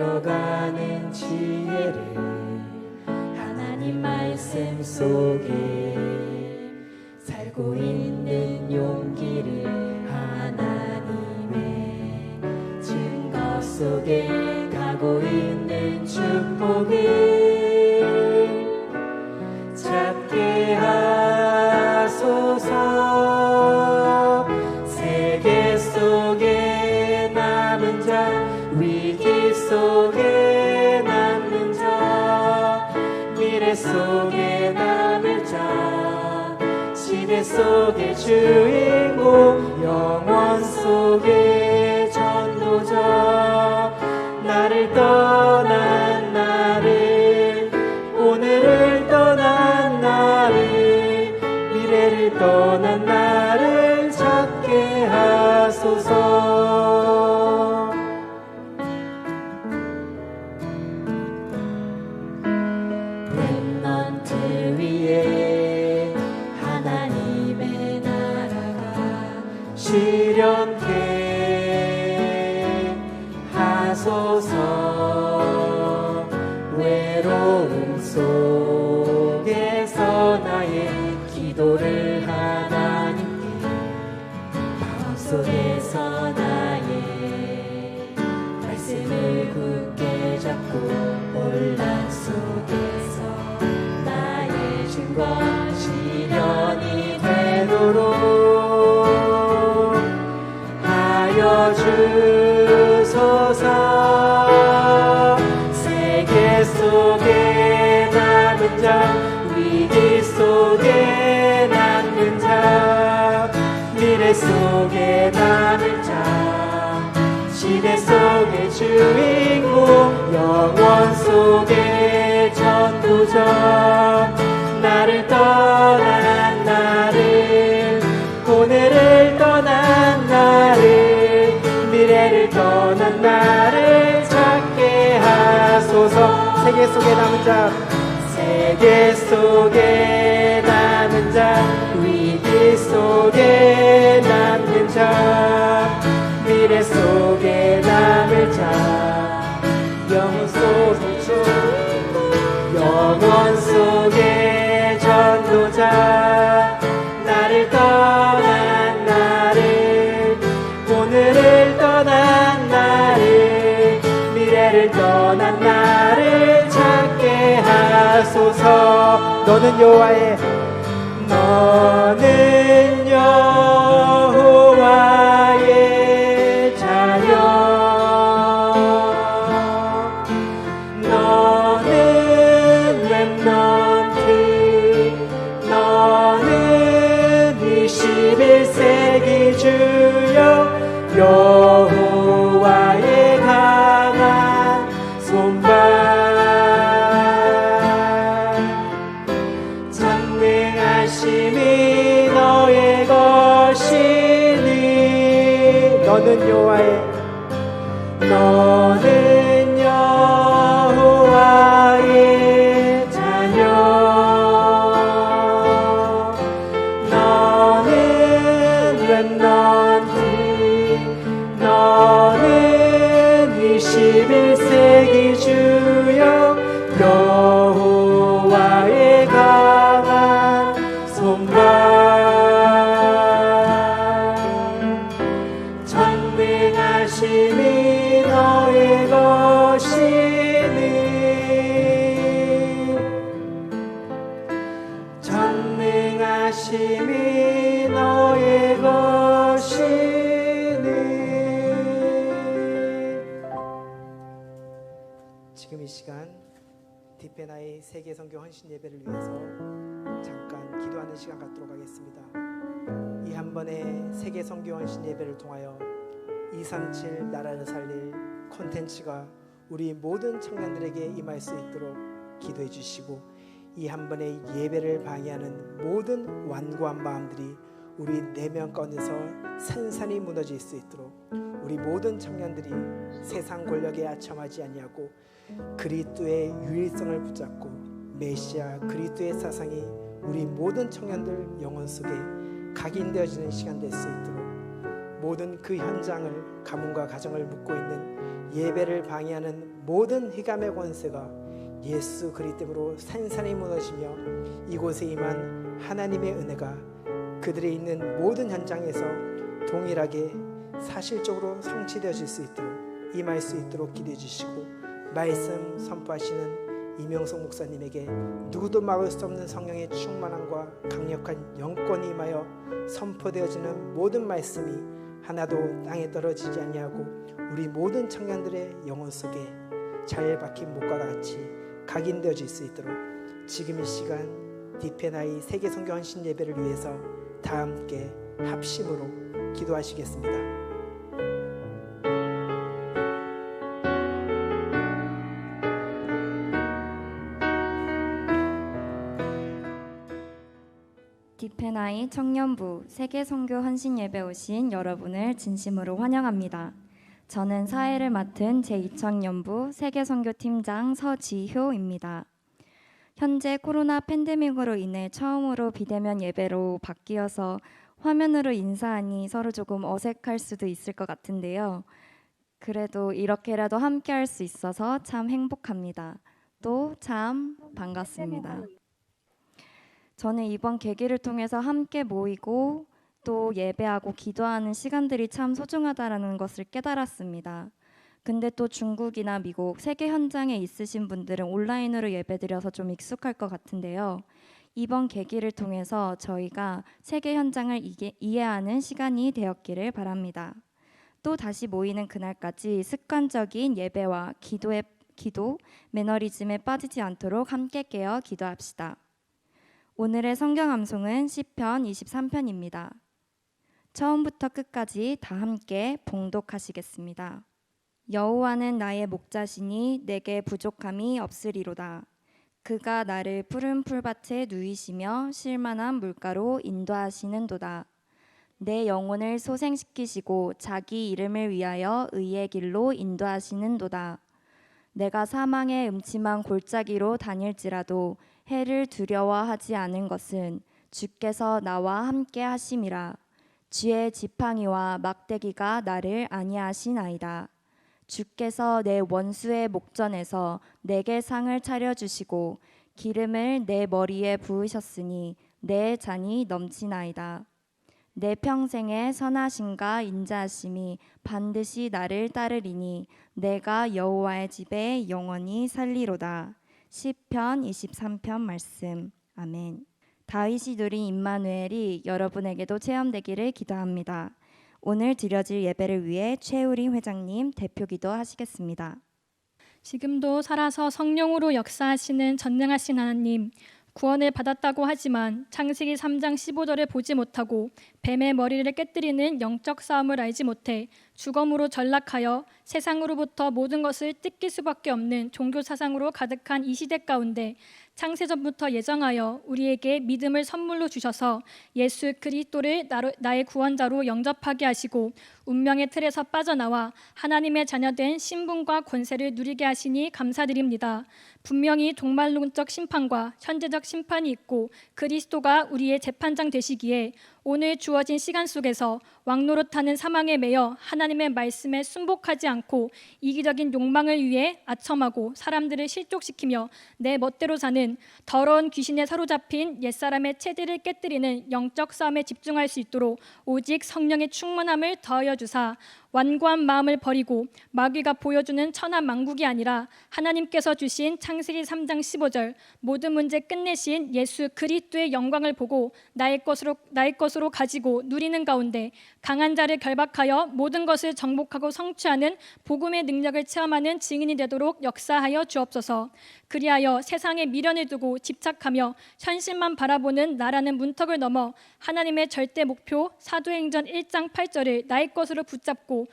이뤄가는 지혜를 하나님 말씀 속에 살고 있는 용기를 하나님의 증거 속에 가고 있는 축복을 찾게 하소서. 세계 속에 남은 자, 위기 속에 남는 자, 미래 속에 남을 자, 시대 속의 주인공, 영원 속의 전도자, 나를 떠난 나를, 오늘을 떠난 나를, 미래를 떠난 나를 찾게 하소서. 렘넌트 위에 하나님의 나라가 실현케 하소서. 외로움 속에서 나의 기도를 하나님께, 마음속에서 나의 말씀을 굳게 잡고, 혼란 속에서 나의 증거 실현이 되도록 하여 주소서. 세계 속에 남은 자, 위기 속에 남는 자, 미래 속에 남을 자, 시대 속의 주인공, 영원 속의 전도자, 나를 떠난 나를, 오늘을 떠난 나를, 미래를 떠난 나를 찾게 하소서. 세계 속에 남은 자, 세계 속에 남은 자, 위기 속에 남는 자, 미래 속에 남을 자, 영원 속의 전도자, 나를 떠난 나를, 오늘을 떠난 나를, 미래를 떠난 나를 찾게 하소서. 너는 여호와의, 너는 여호와의 자녀, 너는 렘넌트, 너는 21세기 주여, 여호와의 강한 손발, 전능하심이 너의 것이니. 너는 여호와의, 너는 여호와의 자녀, 너는 렘넌트, 너는 21세기 주여, 여호와의 강한 손발, 전능하심이 너의 것이니, 전능하심이 너의 것이니. 지금 이 시간 디페나의 세계 선교 헌신 예배를 위해서 잠깐 기도하는 시간 갖도록 하겠습니다. 이 한 번의 세계 선교 헌신 예배를 통하여 237 나라를 살릴 콘텐츠가 우리 모든 청년들에게 임할 수 있도록 기도해 주시고, 이 한 번의 예배를 방해하는 모든 완고한 마음들이 우리 내면 가운데서 산산이 무너질 수 있도록, 우리 모든 청년들이 세상 권력에 아첨하지 아니하고 그리스도의 유일성을 붙잡고 메시아 그리스도의 사상이 우리 모든 청년들 영혼 속에 각인되어지는 시간 될 수 있도록 모든 그 현장을 가문과 가정을 묶고 있는 예배를 방해하는 모든 흑암의 권세가 예수 그리스도로 산산이 무너지며 이곳에 임한 하나님의 은혜가 그들이 있는 모든 현장에서 동일하게 사실적으로 성취되어질 수 있도록 임할 수 있도록 기도해 주시고 말씀 선포하시는 이명석 목사님에게 누구도 막을 수 없는 성령의 충만함과 강력한 영권이 임하여 선포되어지는 모든 말씀이 하나도 땅에 떨어지지 아니하고 우리 모든 청년들의 영혼 속에 잘 박힌 목과 같이 각인되어질 수 있도록 지금 이 시간 디페나이 세계 선교 헌신 예배를 위해서 다 함께 합심으로 기도하시겠습니다. 디페나이 청년부 세계 선교 헌신 예배 오신 여러분을 진심으로 환영합니다. 저는 사회를 맡은 제2청년부 세계 선교 팀장 서지효입니다. 현재 코로나 팬데믹으로 인해 처음으로 비대면 예배로 바뀌어서 화면으로 인사하니 서로 조금 어색할 수도 있을 것 같은데요. 그래도 이렇게라도 함께 할 수 있어서 참 행복합니다. 또 참 반갑습니다. 저는 이번 계기를 통해서 함께 모이고 또 예배하고 기도하는 시간들이 참 소중하다는 것을 깨달았습니다. 근데 또 중국이나 미국, 세계 현장에 있으신 분들은 온라인으로 예배드려서 좀 익숙할 것 같은데요. 이번 계기를 통해서 저희가 세계 현장을 이해하는 시간이 되었기를 바랍니다. 또 다시 모이는 그날까지 습관적인 예배와 기도, 매너리즘에 빠지지 않도록 함께 깨어 기도합시다. 오늘의 성경 암송은 시편 23편입니다. 처음부터 끝까지 다 함께 봉독하시겠습니다. 여호와는 나의 목자시니 내게 부족함이 없으리로다. 그가 나를 푸른 풀밭에 누이시며 쉴만한 물가로 인도하시는도다. 내 영혼을 소생시키시고 자기 이름을 위하여 의의 길로 인도하시는도다. 내가 사망의 음침한 골짜기로 다닐지라도 해를 두려워하지 않은 것은 주께서 나와 함께 하심이라. 쥐의 지팡이와 막대기가 나를 안위하시나이다. 주께서 내 원수의 목전에서 내게 상을 차려주시고 기름을 내 머리에 부으셨으니 내 잔이 넘치나이다. 내 평생의 선하심과 인자하심이 반드시 나를 따르리니 내가 여호와의 집에 영원히 살리로다. 시편 23편 말씀. 아멘. 다윗이 누린 임마누엘이 여러분에게도 체험되기를 기도합니다. 오늘 드려질 예배를 위해 최우림 회장님 대표 기도하시겠습니다. 지금도 살아서 성령으로 역사하시는 전능하신 하나님, 구원을 받았다고 하지만 창세기 3장 15절을 보지 못하고 뱀의 머리를 깨뜨리는 영적 싸움을 알지 못해 죽음으로 전락하여 세상으로부터 모든 것을 뜯길 수밖에 없는 종교 사상으로 가득한 이 시대 가운데 창세전부터 예정하여 우리에게 믿음을 선물로 주셔서 예수 그리스도를 나의 구원자로 영접하게 하시고 운명의 틀에서 빠져나와 하나님의 자녀된 신분과 권세를 누리게 하시니 감사드립니다. 분명히 종말론적 심판과 현재적 심판이 있고 그리스도가 우리의 재판장 되시기에 오늘 주어진 시간 속에서 왕노릇하는 사망에 매여 하나님의 말씀에 순복하지 않고 이기적인 욕망을 위해 아첨하고 사람들을 실족시키며 내 멋대로 사는 더러운 귀신에 사로잡힌 옛사람의 체질을 깨뜨리는 영적 싸움에 집중할 수 있도록 오직 성령의 충만함을 더하여 주사 완고한 마음을 버리고 마귀가 보여주는 천한 만국이 아니라 하나님께서 주신 창세기 3장 15절 모든 문제 끝내신 예수 그리스도의 영광을 보고 나의 것으로 가지고 누리는 가운데 강한 자를 결박하여 모든 것을 정복하고 성취하는 복음의 능력을 체험하는 증인이 되도록 역사하여 주옵소서. 그리하여 세상에 미련을 두고 집착하며 현실만 바라보는 나라는 문턱을 넘어 하나님의 절대 목표 사도행전 1장 8절을 나의 것으로 붙잡고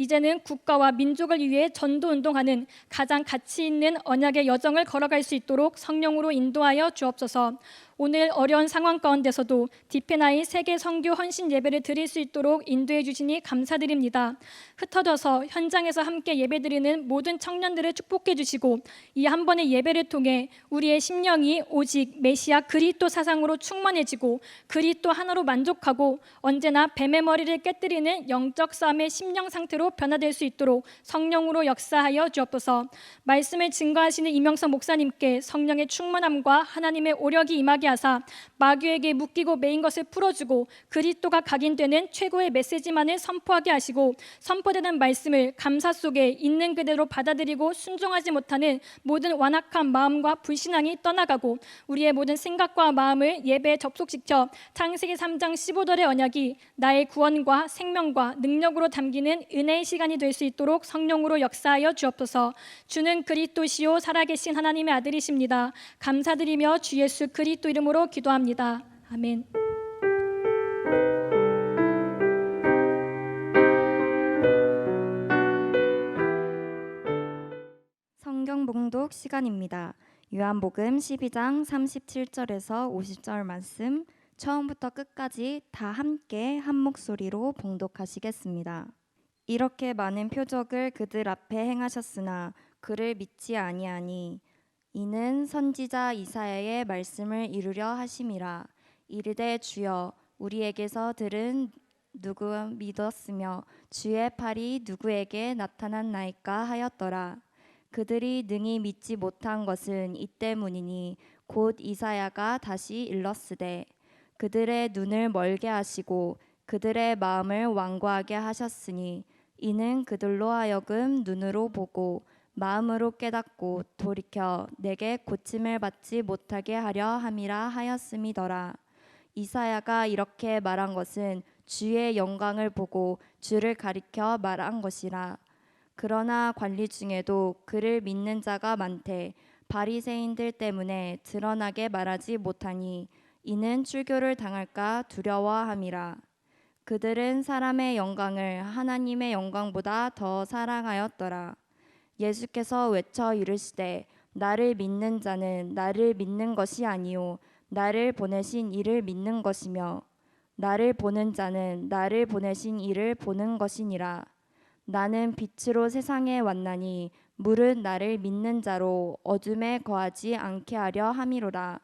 이제는 국가와 민족을 위해 전도운동하는 가장 가치 있는 언약의 여정을 걸어갈 수 있도록 성령으로 인도하여 주옵소서. 오늘 어려운 상황 가운데서도 디페나이 세계 선교 헌신 예배를 드릴 수 있도록 인도해 주시니 감사드립니다. 흩어져서 현장에서 함께 예배드리는 모든 청년들을 축복해 주시고 이 한 번의 예배를 통해 우리의 심령이 오직 메시아 그리스도 사상으로 충만해지고 그리스도 하나로 만족하고 언제나 뱀의 머리를 깨뜨리는 영적 싸움의 심령 상태로 변화될 수 있도록 성령으로 역사하여 주옵소서. 말씀을 증거하시는 이명석 목사님께 성령의 충만함과 하나님의 오력이 임하게 하사 마귀에게 묶이고 매인 것을 풀어주고 그리스도가 각인되는 최고의 메시지만을 선포하게 하시고 선포되는 말씀을 감사 속에 있는 그대로 받아들이고 순종하지 못하는 모든 완악한 마음과 불신앙이 떠나가고 우리의 모든 생각과 마음을 예배에 접속시켜 창세기 3장 15절의 언약이 나의 구원과 생명과 능력으로 담기는 은혜의 시간이 될 수 있도록 성령으로 역사하여 주옵소서. 주는 그리스도시요 살아계신 하나님의 아들이십니다. 감사드리며 주 예수 그리스도 이름으로 기도합니다. 아멘. 성경 봉독 시간입니다. 요한복음 12장 37절에서 50절 말씀 처음부터 끝까지 다 함께 한 목소리로 봉독하시겠습니다. 이렇게 많은 표적을 그들 앞에 행하셨으나 그를 믿지 아니하니 이는 선지자 이사야의 말씀을 이루려 하심이라. 이르되 주여 우리에게서 들은 누구 믿었으며 주의 팔이 누구에게 나타났나이까 하였더라. 그들이 능히 믿지 못한 것은 이 때문이니 곧 이사야가 다시 일렀으되 그들의 눈을 멀게 하시고 그들의 마음을 완고하게 하셨으니 이는 그들로 하여금 눈으로 보고 마음으로 깨닫고 돌이켜 내게 고침을 받지 못하게 하려 함이라 하였음이더라. 이사야가 이렇게 말한 것은 주의 영광을 보고 주를 가리켜 말한 것이라. 그러나 관리 중에도 그를 믿는 자가 많되 바리새인들 때문에 드러나게 말하지 못하니 이는 출교를 당할까 두려워함이라. 그들은 사람의 영광을 하나님의 영광보다 더 사랑하였더라. 예수께서 외쳐 이르시되 나를 믿는 자는 나를 믿는 것이 아니요 나를 보내신 이를 믿는 것이며 나를 보는 자는 나를 보내신 이를 보는 것이니라. 나는 빛으로 세상에 왔나니 물은 나를 믿는 자로 어둠에 거하지 않게 하려 함이로라.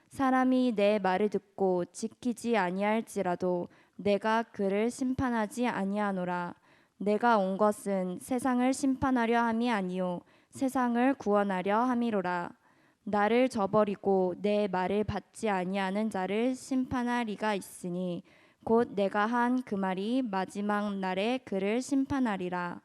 사람이 내 말을 듣고 지키지 아니할지라도 내가 그를 심판하지 아니하노라. 내가 온 것은 세상을 심판하려 함이 아니요 세상을 구원하려 함이로라. 나를 저버리고 내 말을 받지 아니하는 자를 심판할 이가 있으니 곧 내가 한 그 말이 마지막 날에 그를 심판하리라.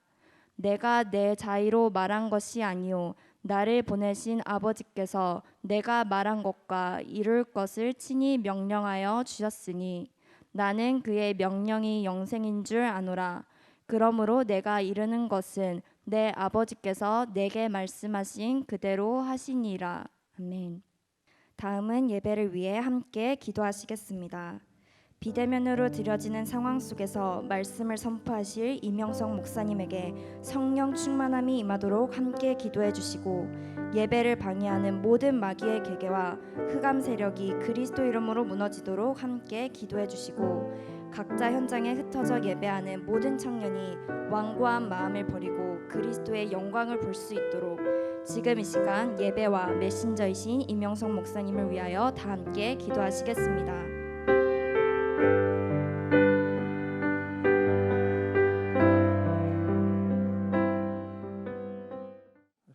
내가 내 자의로 말한 것이 아니요 나를 보내신 아버지께서 내가 말한 것과 이룰 것을 친히 명령하여 주셨으니 나는 그의 명령이 영생인 줄 아노라. 그러므로 내가 이르는 것은 내 아버지께서 내게 말씀하신 그대로 하시니라. 아멘. 다음은 예배를 위해 함께 기도하시겠습니다. 비대면으로 드려지는 상황 속에서 말씀을 선포하실 이명석 목사님에게 성령 충만함이 임하도록 함께 기도해 주시고 예배를 방해하는 모든 마귀의 계계와 흑암 세력이 그리스도 이름으로 무너지도록 함께 기도해 주시고 각자 현장에 흩어져 예배하는 모든 청년이 완고한 마음을 버리고 그리스도의 영광을 볼 수 있도록 지금 이 시간 예배와 메신저이신 이명석 목사님을 위하여 다 함께 기도하시겠습니다.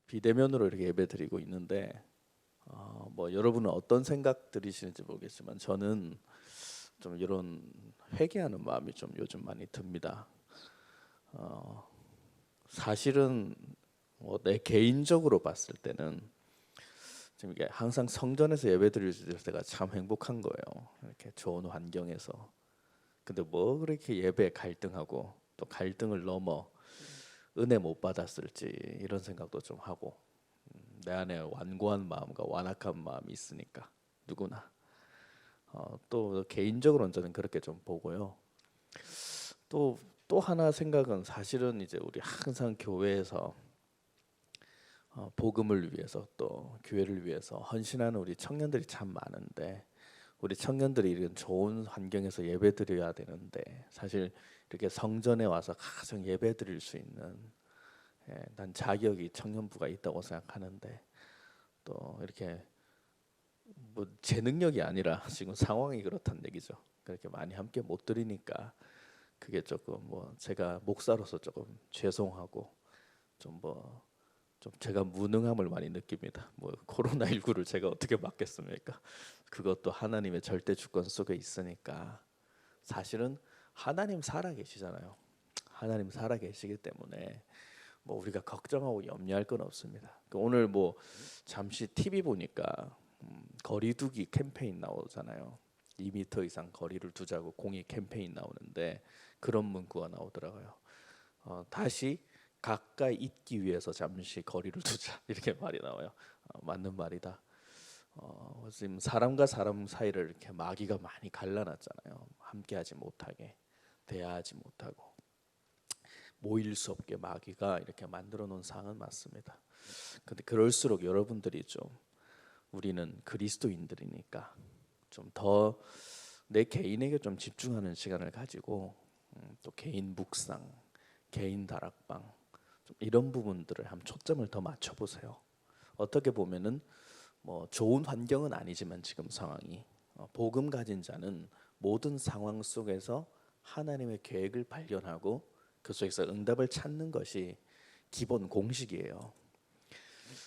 비대면으로 이렇게 예배드리고 있는데 여러분은 어떤 생각 들이시는지 모르겠지만 저는 좀 이런 회개하는 마음이 좀 요즘 많이 듭니다. 사실은 내 개인적으로 봤을 때는 지금 이게 항상 성전에서 예배드릴 때가 참 행복한 거예요. 이렇게 좋은 환경에서. 근데 뭐 그렇게 예배에 갈등하고 또 갈등을 넘어 은혜 못 받았을지 이런 생각도 좀 하고 내 안에 완고한 마음과 완악한 마음이 있으니까 누구나 또 개인적으로는 저는 그렇게 좀 보고요. 또 또 하나 생각은 사실은 이제 우리 항상 교회에서 복음을 위해서 또 교회를 위해서 헌신하는 우리 청년들이 참 많은데 우리 청년들이 이런 좋은 환경에서 예배드려야 되는데 사실 이렇게 성전에 와서 가정 예배드릴 수 있는 난 자격이 청년부가 있다고 생각하는데 또 이렇게 뭐 제 능력이 아니라 지금 상황이 그렇다는 얘기죠. 그렇게 많이 함께 못 드리니까 그게 조금 뭐 제가 목사로서 조금 죄송하고 좀 제가 무능함을 많이 느낍니다. 뭐 코로나19를 제가 어떻게 막겠습니까? 그것도 하나님의 절대 주권 속에 있으니까 사실은 하나님 살아 계시잖아요. 하나님 살아 계시기 때문에 뭐 우리가 걱정하고 염려할 건 없습니다. 오늘 뭐 잠시 TV 보니까 거리두기 캠페인 나오잖아요. 2m 이상 거리를 두자고 공익 캠페인 나오는데 그런 문구가 나오더라고요. 다시 가까이 있기 위해서 잠시 거리를 두자 이렇게 말이 나와요. 맞는 말이다. 지금 사람과 사람 사이를 이렇게 마귀가 많이 갈라놨잖아요. 함께하지 못하게, 대화하지 못하고 모일 수 없게 마귀가 이렇게 만들어 놓은 상황은 맞습니다. 근데 그럴수록 여러분들이 좀 우리는 그리스도인들이니까 좀 더 내 개인에게 좀 집중하는 시간을 가지고 또 개인 묵상, 개인 다락방 좀 이런 부분들을 한번 초점을 더 맞춰 보세요. 어떻게 보면은 뭐 좋은 환경은 아니지만 지금 상황이 복음 가진 자는 모든 상황 속에서 하나님의 계획을 발견하고 그 속에서 응답을 찾는 것이 기본 공식이에요.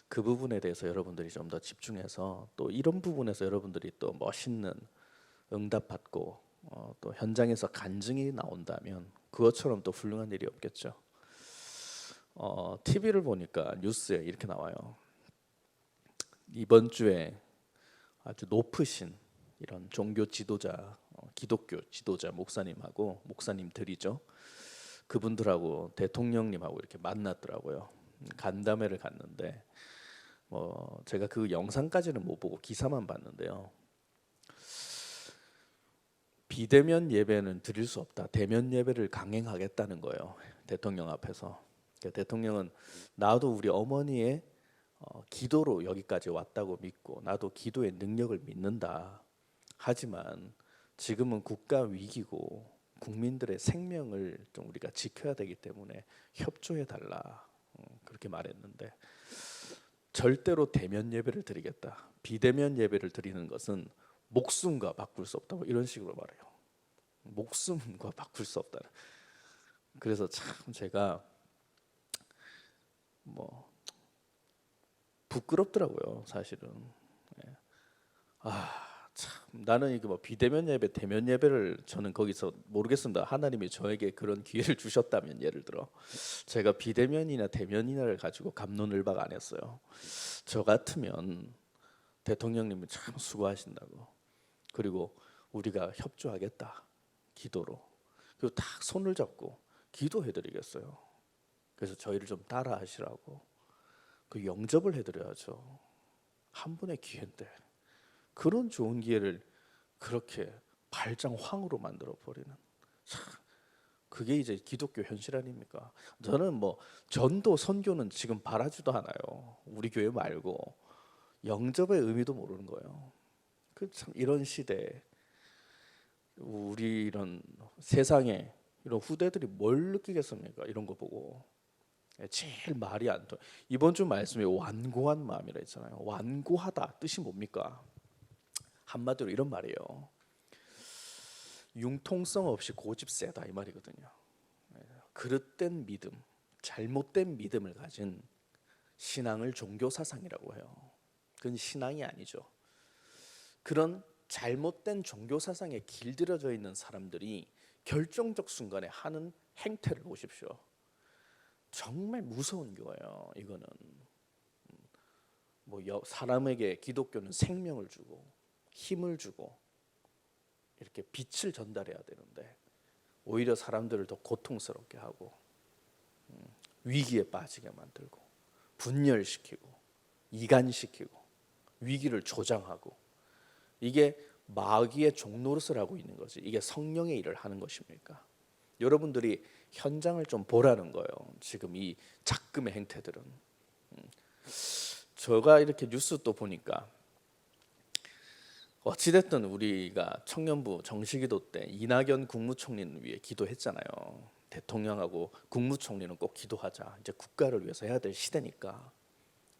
그 부분에 대해서 여러분들이 좀 더 집중해서 또 이런 부분에서 여러분들이 또 멋있는 응답받고 또 현장에서 간증이 나온다면 그것처럼 또 훌륭한 일이 없겠죠. TV를 보니까 뉴스에 이렇게 나와요. 이번 주에 아주 높으신 이런 종교 지도자, 기독교 지도자 목사님하고 목사님들이죠. 그분들하고 대통령님하고 이렇게 만났더라고요. 간담회를 갔는데 제가 그 영상까지는 못 보고 기사만 봤는데요. 비대면 예배는 드릴 수 없다. 대면 예배를 강행하겠다는 거예요. 대통령 앞에서. 대통령은 나도 우리 어머니의 기도로 여기까지 왔다고 믿고 나도 기도의 능력을 믿는다. 하지만 지금은 국가 위기고 국민들의 생명을 좀 우리가 지켜야 되기 때문에 협조해 달라. 그렇게 말했는데 절대로 대면 예배를 드리겠다. 비대면 예배를 드리는 것은 목숨과 바꿀 수 없다고 이런 식으로 말해요. 목숨과 바꿀 수 없다. 그래서 참 제가 부끄럽더라고요, 사실은. 참 나는 이게 비대면 예배, 대면 예배를 저는 거기서 모르겠습니다. 하나님이 저에게 그런 기회를 주셨다면 예를 들어 제가 비대면이나 대면이나를 가지고 갑론을박 안 했어요. 저 같으면 대통령님이 참 수고하신다고 그리고 우리가 협조하겠다 기도로 그리고 딱 손을 잡고 기도해드리겠어요. 그래서 저희를 좀 따라하시라고 그 영접을 해드려야죠. 한 번의 기회인데 그런 좋은 기회를 그렇게 발장황으로 만들어 버리는 그게 이제 기독교 현실 아닙니까? 저는 전도 선교는 지금 바라지도 않아요. 우리 교회 말고 영접의 의미도 모르는 거예요. 참 이런 시대에 우리 이런 세상에 이런 후대들이 뭘 느끼겠습니까? 이런 거 보고 제일 말이 안 돼. 이번 주 말씀에 완고한 마음이라 했잖아요. 완고하다 뜻이 뭡니까? 한마디로 이런 말이에요. 융통성 없이 고집 세다 이 말이거든요. 그릇된 믿음, 잘못된 믿음을 가진 신앙을 종교 사상이라고 해요. 그건 신앙이 아니죠. 그런 잘못된 종교 사상에 길들여져 있는 사람들이 결정적 순간에 하는 행태를 보십시오. 정말 무서운 거예요. 이거는 사람에게 기독교는 생명을 주고 힘을 주고 이렇게 빛을 전달해야 되는데 오히려 사람들을 더 고통스럽게 하고 위기에 빠지게 만들고 분열시키고 이간시키고 위기를 조장하고 이게 마귀의 종노릇을 하고 있는 거지. 이게 성령의 일을 하는 것입니까? 여러분들이 현장을 좀 보라는 거예요. 지금 이 작금의 행태들은. 제가 이렇게 뉴스 또 보니까 어찌됐든 우리가 청년부 정시기도 때 이낙연 국무총리는 위해 기도했잖아요. 대통령하고 국무총리는 꼭 기도하자. 이제 국가를 위해서 해야 될 시대니까,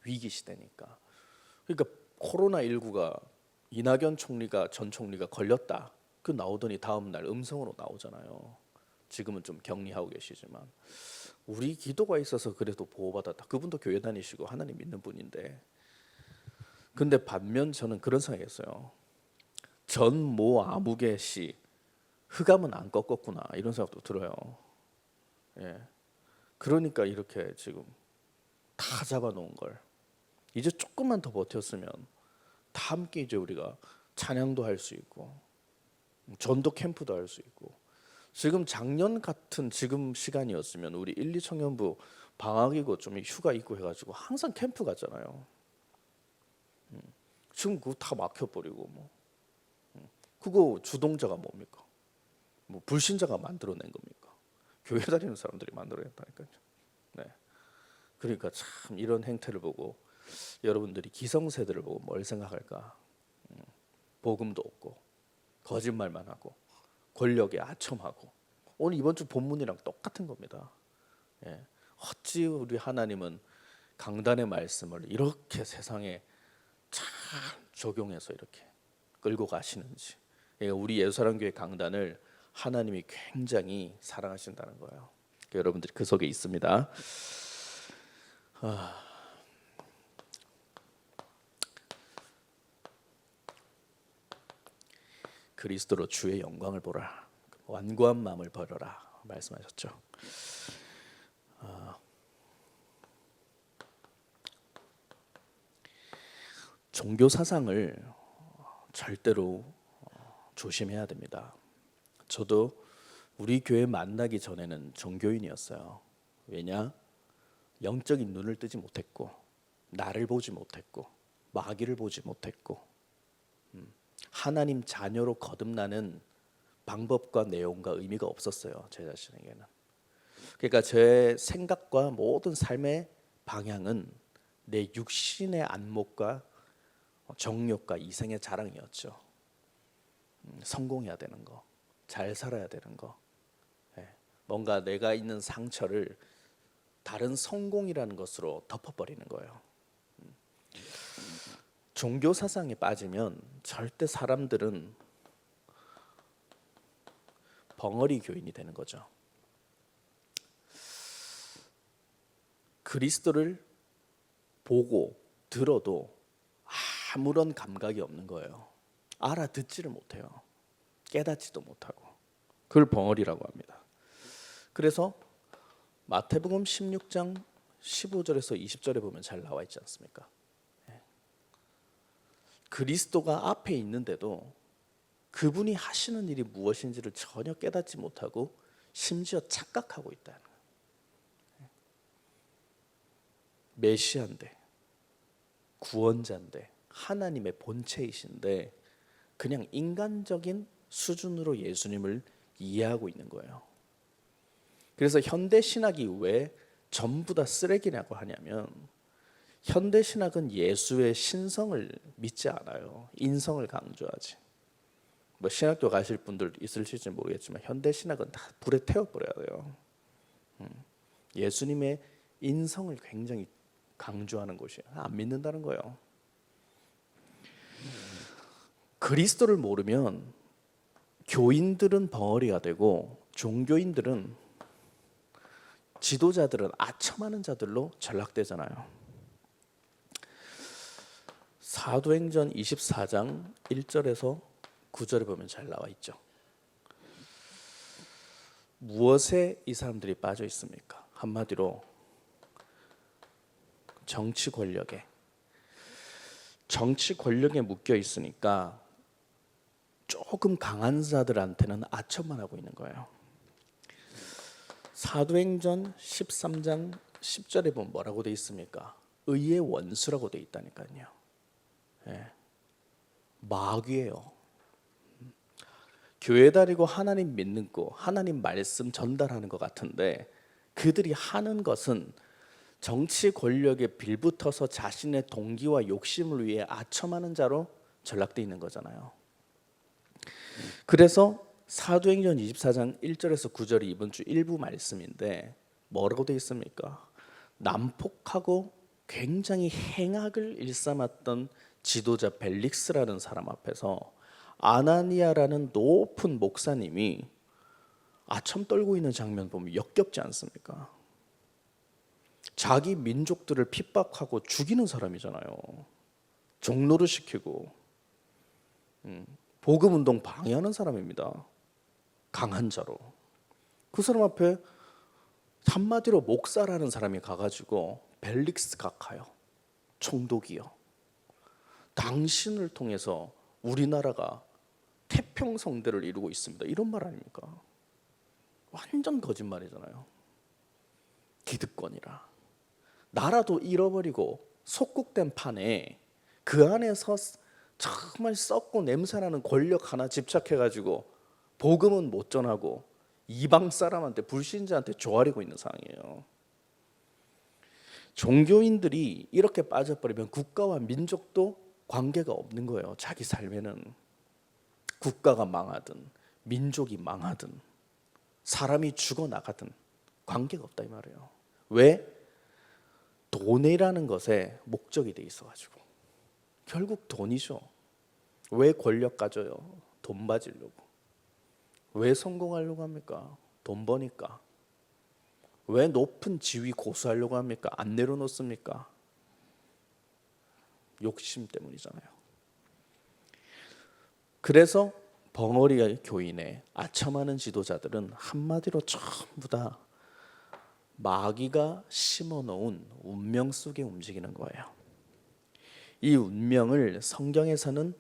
위기 시대니까. 그러니까 코로나19가 이낙연 총리가 전 총리가 걸렸다. 그 나오더니 다음 날 음성으로 나오잖아요. 지금은 좀 격리하고 계시지만 우리 기도가 있어서 그래도 보호받았다. 그분도 교회 다니시고 하나님 믿는 분인데. 근데 반면 저는 그런 생각했어요. 전 모 아무개 씨 흑암은 안 꺾었구나 이런 생각도 들어요. 예. 그러니까 이렇게 지금 다 잡아놓은 걸 이제 조금만 더 버텼으면 다 함께 이제 우리가 찬양도 할 수 있고 전도 캠프도 할 수 있고 지금 작년 같은 지금 시간이었으면 우리 1, 2 청년부 방학이고 좀 휴가 있고 해가지고 항상 캠프 갔잖아요. 지금 그거 다 막혀버리고 뭐 그거 주동자가 뭡니까? 뭐 불신자가 만들어낸 겁니까? 교회 다니는 사람들이 만들어냈다니까요. 네. 그러니까 참 이런 행태를 보고 여러분들이 기성세대를 보고 뭘 생각할까? 복음도 없고 거짓말만 하고 권력에 아첨하고 오늘 이번 주 본문이랑 똑같은 겁니다. 예. 어찌 우리 하나님은 강단의 말씀을 이렇게 세상에 잘 적용해서 이렇게 끌고 가시는지. 그러니까 우리 예수사랑교회 강단을 하나님이 굉장히 사랑하신다는 거예요. 그러니까 여러분들이 그 속에 있습니다. 그리스도로 주의 영광을 보라. 완고한 마음을 버려라 말씀하셨죠. 종교 사상을 절대로 조심해야 됩니다. 저도 우리 교회 만나기 전에는 종교인이었어요. 왜냐? 영적인 눈을 뜨지 못했고 나를 보지 못했고 마귀를 보지 못했고 하나님 자녀로 거듭나는 방법과 내용과 의미가 없었어요. 제 자신에게는. 그러니까 제 생각과 모든 삶의 방향은 내 육신의 안목과 정욕과 이생의 자랑이었죠. 성공해야 되는 거, 잘 살아야 되는 거, 뭔가 내가 있는 상처를 다른 성공이라는 것으로 덮어버리는 거예요. 종교 사상에 빠지면 절대 사람들은 벙어리 교인이 되는 거죠. 그리스도를 보고 들어도 아무런 감각이 없는 거예요. 알아듣지를 못해요. 깨닫지도 못하고. 그걸 벙어리라고 합니다. 그래서 마태복음 16장 15절에서 20절에 보면 잘 나와 있지 않습니까? 그리스도가 앞에 있는데도 그분이 하시는 일이 무엇인지를 전혀 깨닫지 못하고 심지어 착각하고 있다는 거예요. 메시아인데 구원자인데 하나님의 본체이신데 그냥 인간적인 수준으로 예수님을 이해하고 있는 거예요. 그래서 현대 신학이 왜 전부 다 쓰레기라고 하냐면 현대 신학은 예수의 신성을 믿지 않아요. 인성을 강조하지. 뭐 신학교 가실 분들 있을지 모르겠지만 현대 신학은 다 불에 태워버려야 돼요. 예수님의 인성을 굉장히 강조하는 곳이에요. 안 믿는다는 거예요. 그리스도를 모르면 교인들은 벙어리가 되고 종교인들은 지도자들은 아첨하는 자들로 전락되잖아요. 사도행전 24장 1절에서 9절에 보면 잘 나와 있죠. 무엇에 이 사람들이 빠져 있습니까? 한마디로 정치 권력에 묶여 있으니까 조금 강한 자들한테는 아첨만 하고 있는 거예요. 사도행전 13장 10절에 보면 뭐라고 돼 있습니까? 의의 원수라고 돼 있다니까요. 마귀예요. 교회 다니고 하나님 믿는 거, 하나님 말씀 전달하는 것 같은데 그들이 하는 것은 정치 권력에 빌붙어서 자신의 동기와 욕심을 위해 아첨하는 자로 전락돼 있는 거잖아요. 그래서 사도행전 24장 1절에서 9절이 이번 주 일부 말씀인데 뭐라고 되어 있습니까? 난폭하고 굉장히 행악을 일삼았던 지도자 벨릭스라는 사람 앞에서 아나니아라는 높은 목사님이 아첨 떨고 있는 장면 보면 역겹지 않습니까? 자기 민족들을 핍박하고 죽이는 사람이잖아요. 종노릇 시키고 복음운동 방해하는 사람입니다. 강한 자로. 그 사람 앞에 한마디로 목사라는 사람이 가가지고 벨릭스 각하여 총독이여, 당신을 통해서 우리나라가 태평성대를 이루고 있습니다, 이런 말 아닙니까? 완전 거짓말이잖아요. 기득권이라 나라도 잃어버리고 속국된 판에 그 안에서 정말 썩고 냄새나는 권력 하나 집착해가지고 복음은 못 전하고 이방 사람한테, 불신자한테 조아리고 있는 상황이에요. 종교인들이 이렇게 빠져버리면 국가와 민족도 관계가 없는 거예요. 자기 삶에는 국가가 망하든 민족이 망하든 사람이 죽어나가든 관계가 없다 이 말이에요. 왜? 돈이라는 것에 목적이 돼 있어가지고. 결국 돈이죠. 왜 권력 가져요? 돈 받으려고. 왜 성공하려고 합니까? 돈 버니까. 왜 높은 지위 고수하려고 합니까? 안 내려놓습니까? 욕심 때문이잖아요. 그래서 벙어리 교인에 아첨하는 지도자들은 한마디로 전부 다 마귀가 심어놓은 운명 속에 움직이는 거예요. 이 운명을 성경에서는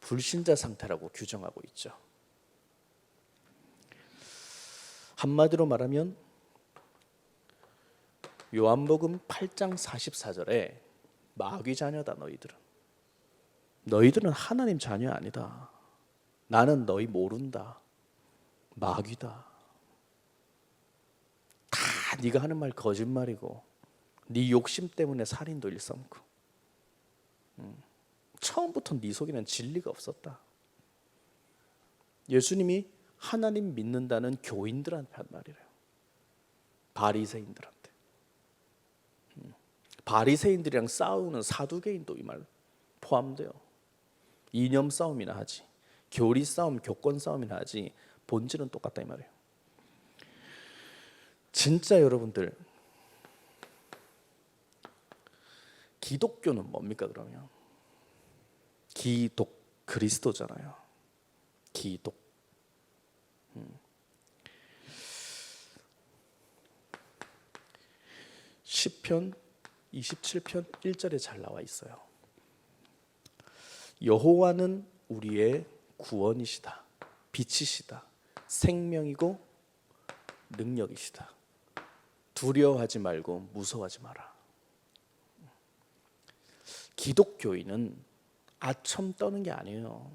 불신자 상태라고 규정하고 있죠. 한마디로 말하면 요한복음 8장 44절에 마귀 자녀다 너희들은 하나님 자녀 아니다. 나는 너희 모른다. 마귀다. 다 네가 하는 말 거짓말이고 네 욕심 때문에 살인도 일삼고 처음부터 네 속에는 진리가 없었다. 예수님이 하나님 믿는다는 교인들한테 한 말이래요. 바리새인들한테. 바리새인들이랑 싸우는 사두개인도 이 말 포함돼요. 이념 싸움이나 하지, 교리 싸움, 교권 싸움이나 하지 본질은 똑같다 이 말이에요. 진짜 여러분들, 기독교는 뭡니까 그러면? 기독, 그리스도잖아요. 기독. 시편 27편 1절에 잘 나와 있어요. 여호와는 우리의 구원이시다, 빛이시다, 생명이고 능력이시다. 두려워하지 말고 무서워하지 마라. 기독교인은 아첨 떠는 게 아니에요.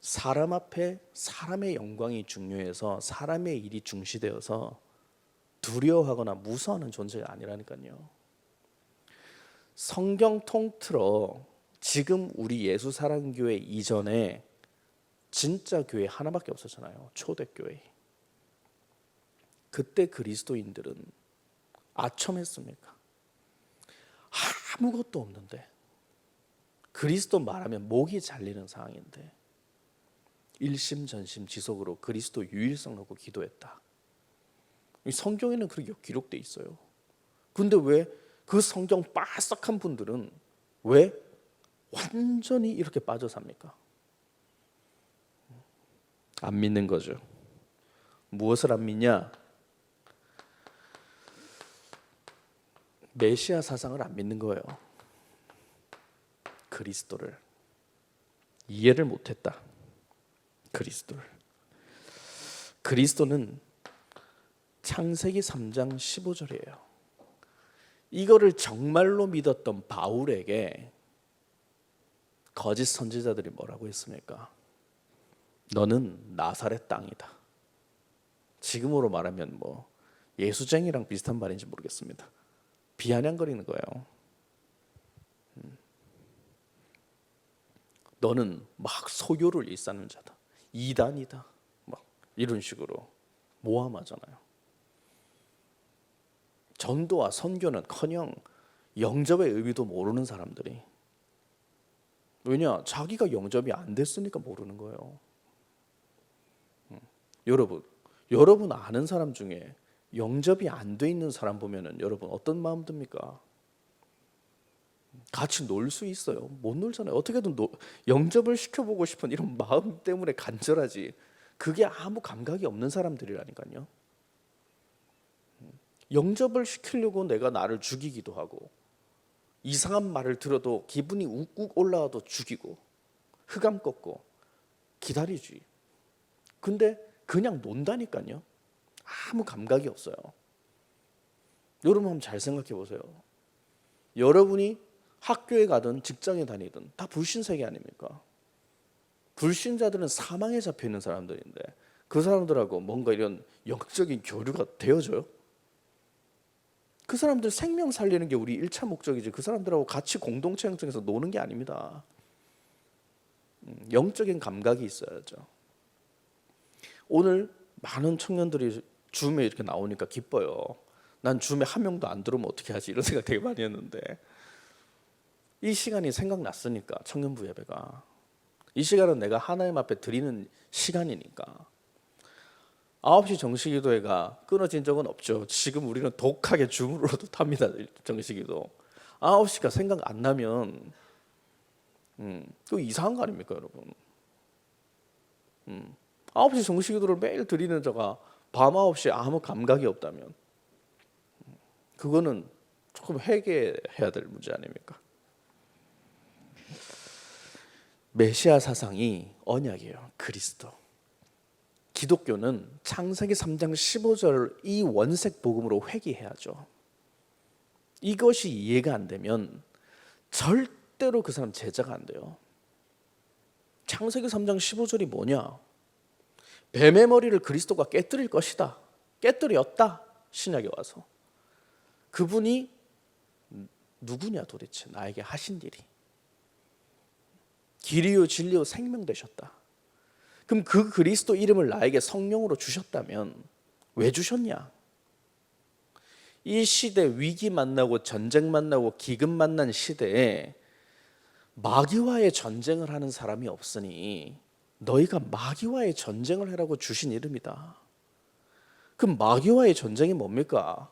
사람 앞에 사람의 영광이 중요해서 사람의 일이 중시되어서 두려워하거나 무서워하는 존재가 아니라니까요. 성경 통틀어 지금 우리 예수사랑교회 이전에 진짜 교회 하나밖에 없었잖아요. 초대교회. 그때 그리스도인들은 아첨했습니까? 아무것도 없는데, 그리스도 말하면 목이 잘리는 상황인데 일심전심지속으로 그리스도 유일성 놓고 기도했다. 성경에는 그렇게 기록돼 있어요. 근데 왜 그 성경 빠삭한 분들은 왜 완전히 이렇게 빠져 삽니까? 안 믿는 거죠. 무엇을 안 믿냐? 메시아 사상을 안 믿는 거예요. 그리스도를 이해를 못했다. 그리스도는 창세기 3장 15절이에요. 이거를 정말로 믿었던 바울에게 거짓 선지자들이 뭐라고 했습니까? 너는 나사렛 땅이다. 지금으로 말하면 뭐 예수쟁이랑 비슷한 말인지 모르겠습니다. 비아냥거리는 거예요. 너는 막 소요를 일삼는 자다. 이단이다. 막 이런 식으로 모함하잖아요. 전도와 선교는커녕 영접의 의미도 모르는 사람들이, 왜냐? 자기가 영접이 안 됐으니까 모르는 거예요. 여러분 아는 사람 중에 영접이 안 돼 있는 사람 보면은 여러분 어떤 마음 듭니까? 같이 놀 수 있어요? 못 놀잖아요. 어떻게든 영접을 시켜보고 싶은 이런 마음 때문에 간절하지, 그게 아무 감각이 없는 사람들이라니까요. 영접을 시키려고 내가 나를 죽이기도 하고, 이상한 말을 들어도 기분이 욱욱 올라와도 죽이고, 흑암 꺾고 기다리지. 근데 그냥 논다니까요. 아무 감각이 없어요. 여러분 한번 잘 생각해 보세요. 여러분이 학교에 가든 직장에 다니든 다 불신세계 아닙니까? 불신자들은 사망에 잡혀 있는 사람들인데 그 사람들하고 뭔가 이런 영적인 교류가 되어져요? 그 사람들 생명 살리는 게 우리 1차 목적이지, 그 사람들하고 같이 공동체 형성해서 노는 게 아닙니다. 영적인 감각이 있어야죠. 오늘 많은 청년들이 줌에 이렇게 나오니까 기뻐요. 난 줌에 한 명도 안 들어오면 어떻게 하지, 이런 생각 되게 많이 했는데, 이 시간이 생각났으니까, 청년부 예배가 이 시간은 내가 하나님 앞에 드리는 시간이니까. 9시 정식기도회가 끊어진 적은 없죠. 지금 우리는 독하게 줌으로도 탑니다. 정식기도 9시가 생각 안 나면 또 이상한 거 아닙니까, 여러분? 9시 정식기도를 매일 드리는 자가 밤 9시에 아무 감각이 없다면 그거는 조금 회개해야 될 문제 아닙니까? 메시아 사상이 언약이에요. 그리스도. 기독교는 창세기 3장 15절 이 원색 복음으로 회귀해야죠. 이것이 이해가 안 되면 절대로 그 사람 제자가 안 돼요. 창세기 3장 15절이 뭐냐? 뱀의 머리를 그리스도가 깨뜨릴 것이다. 깨뜨렸다. 신약에 와서. 그분이 누구냐 도대체, 나에게 하신 일이. 길이요 진리요 생명 되셨다. 그럼 그 그리스도 이름을 나에게 성령으로 주셨다면 왜 주셨냐? 이 시대 위기 만나고 전쟁 만나고 기근 만난 시대에 마귀와의 전쟁을 하는 사람이 없으니 너희가 마귀와의 전쟁을 하라고 주신 이름이다. 그럼 마귀와의 전쟁이 뭡니까?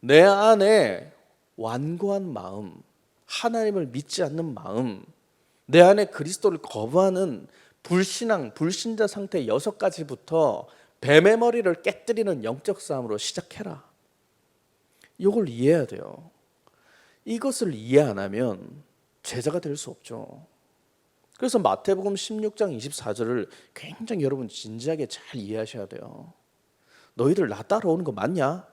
내 안에 완고한 마음, 하나님을 믿지 않는 마음, 내 안에 그리스도를 거부하는 불신앙, 불신자 상태 6가지부터 뱀의 머리를 깨뜨리는 영적 싸움으로 시작해라. 이걸 이해해야 돼요. 이것을 이해 안 하면 제자가 될 수 없죠. 그래서 마태복음 16장 24절을 굉장히 여러분 진지하게 잘 이해하셔야 돼요. 너희들 나 따라오는 거 맞냐?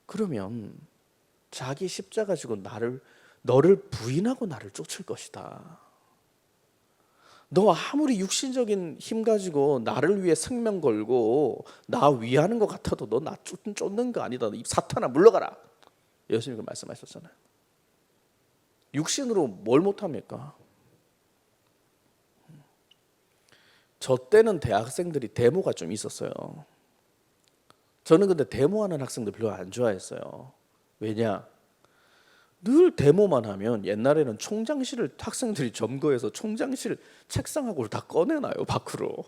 그러면 자기 십자가 지고 너를 부인하고 나를 쫓을 것이다. 너 아무리 육신적인 힘 가지고 나를 위해 생명 걸고 나 위하는 것 같아도 너 나 쫓는 거 아니다. 이 사탄아 물러가라. 예수님이 말씀하셨잖아요. 육신으로 뭘 못합니까? 저 때는 대학생들이 데모가 좀 있었어요. 저는 근데 데모하는 학생들 별로 안 좋아했어요. 왜냐? 늘 데모만 하면 옛날에는 총장실을 학생들이 점거해서 총장실 책상하고를 다 꺼내놔요, 밖으로.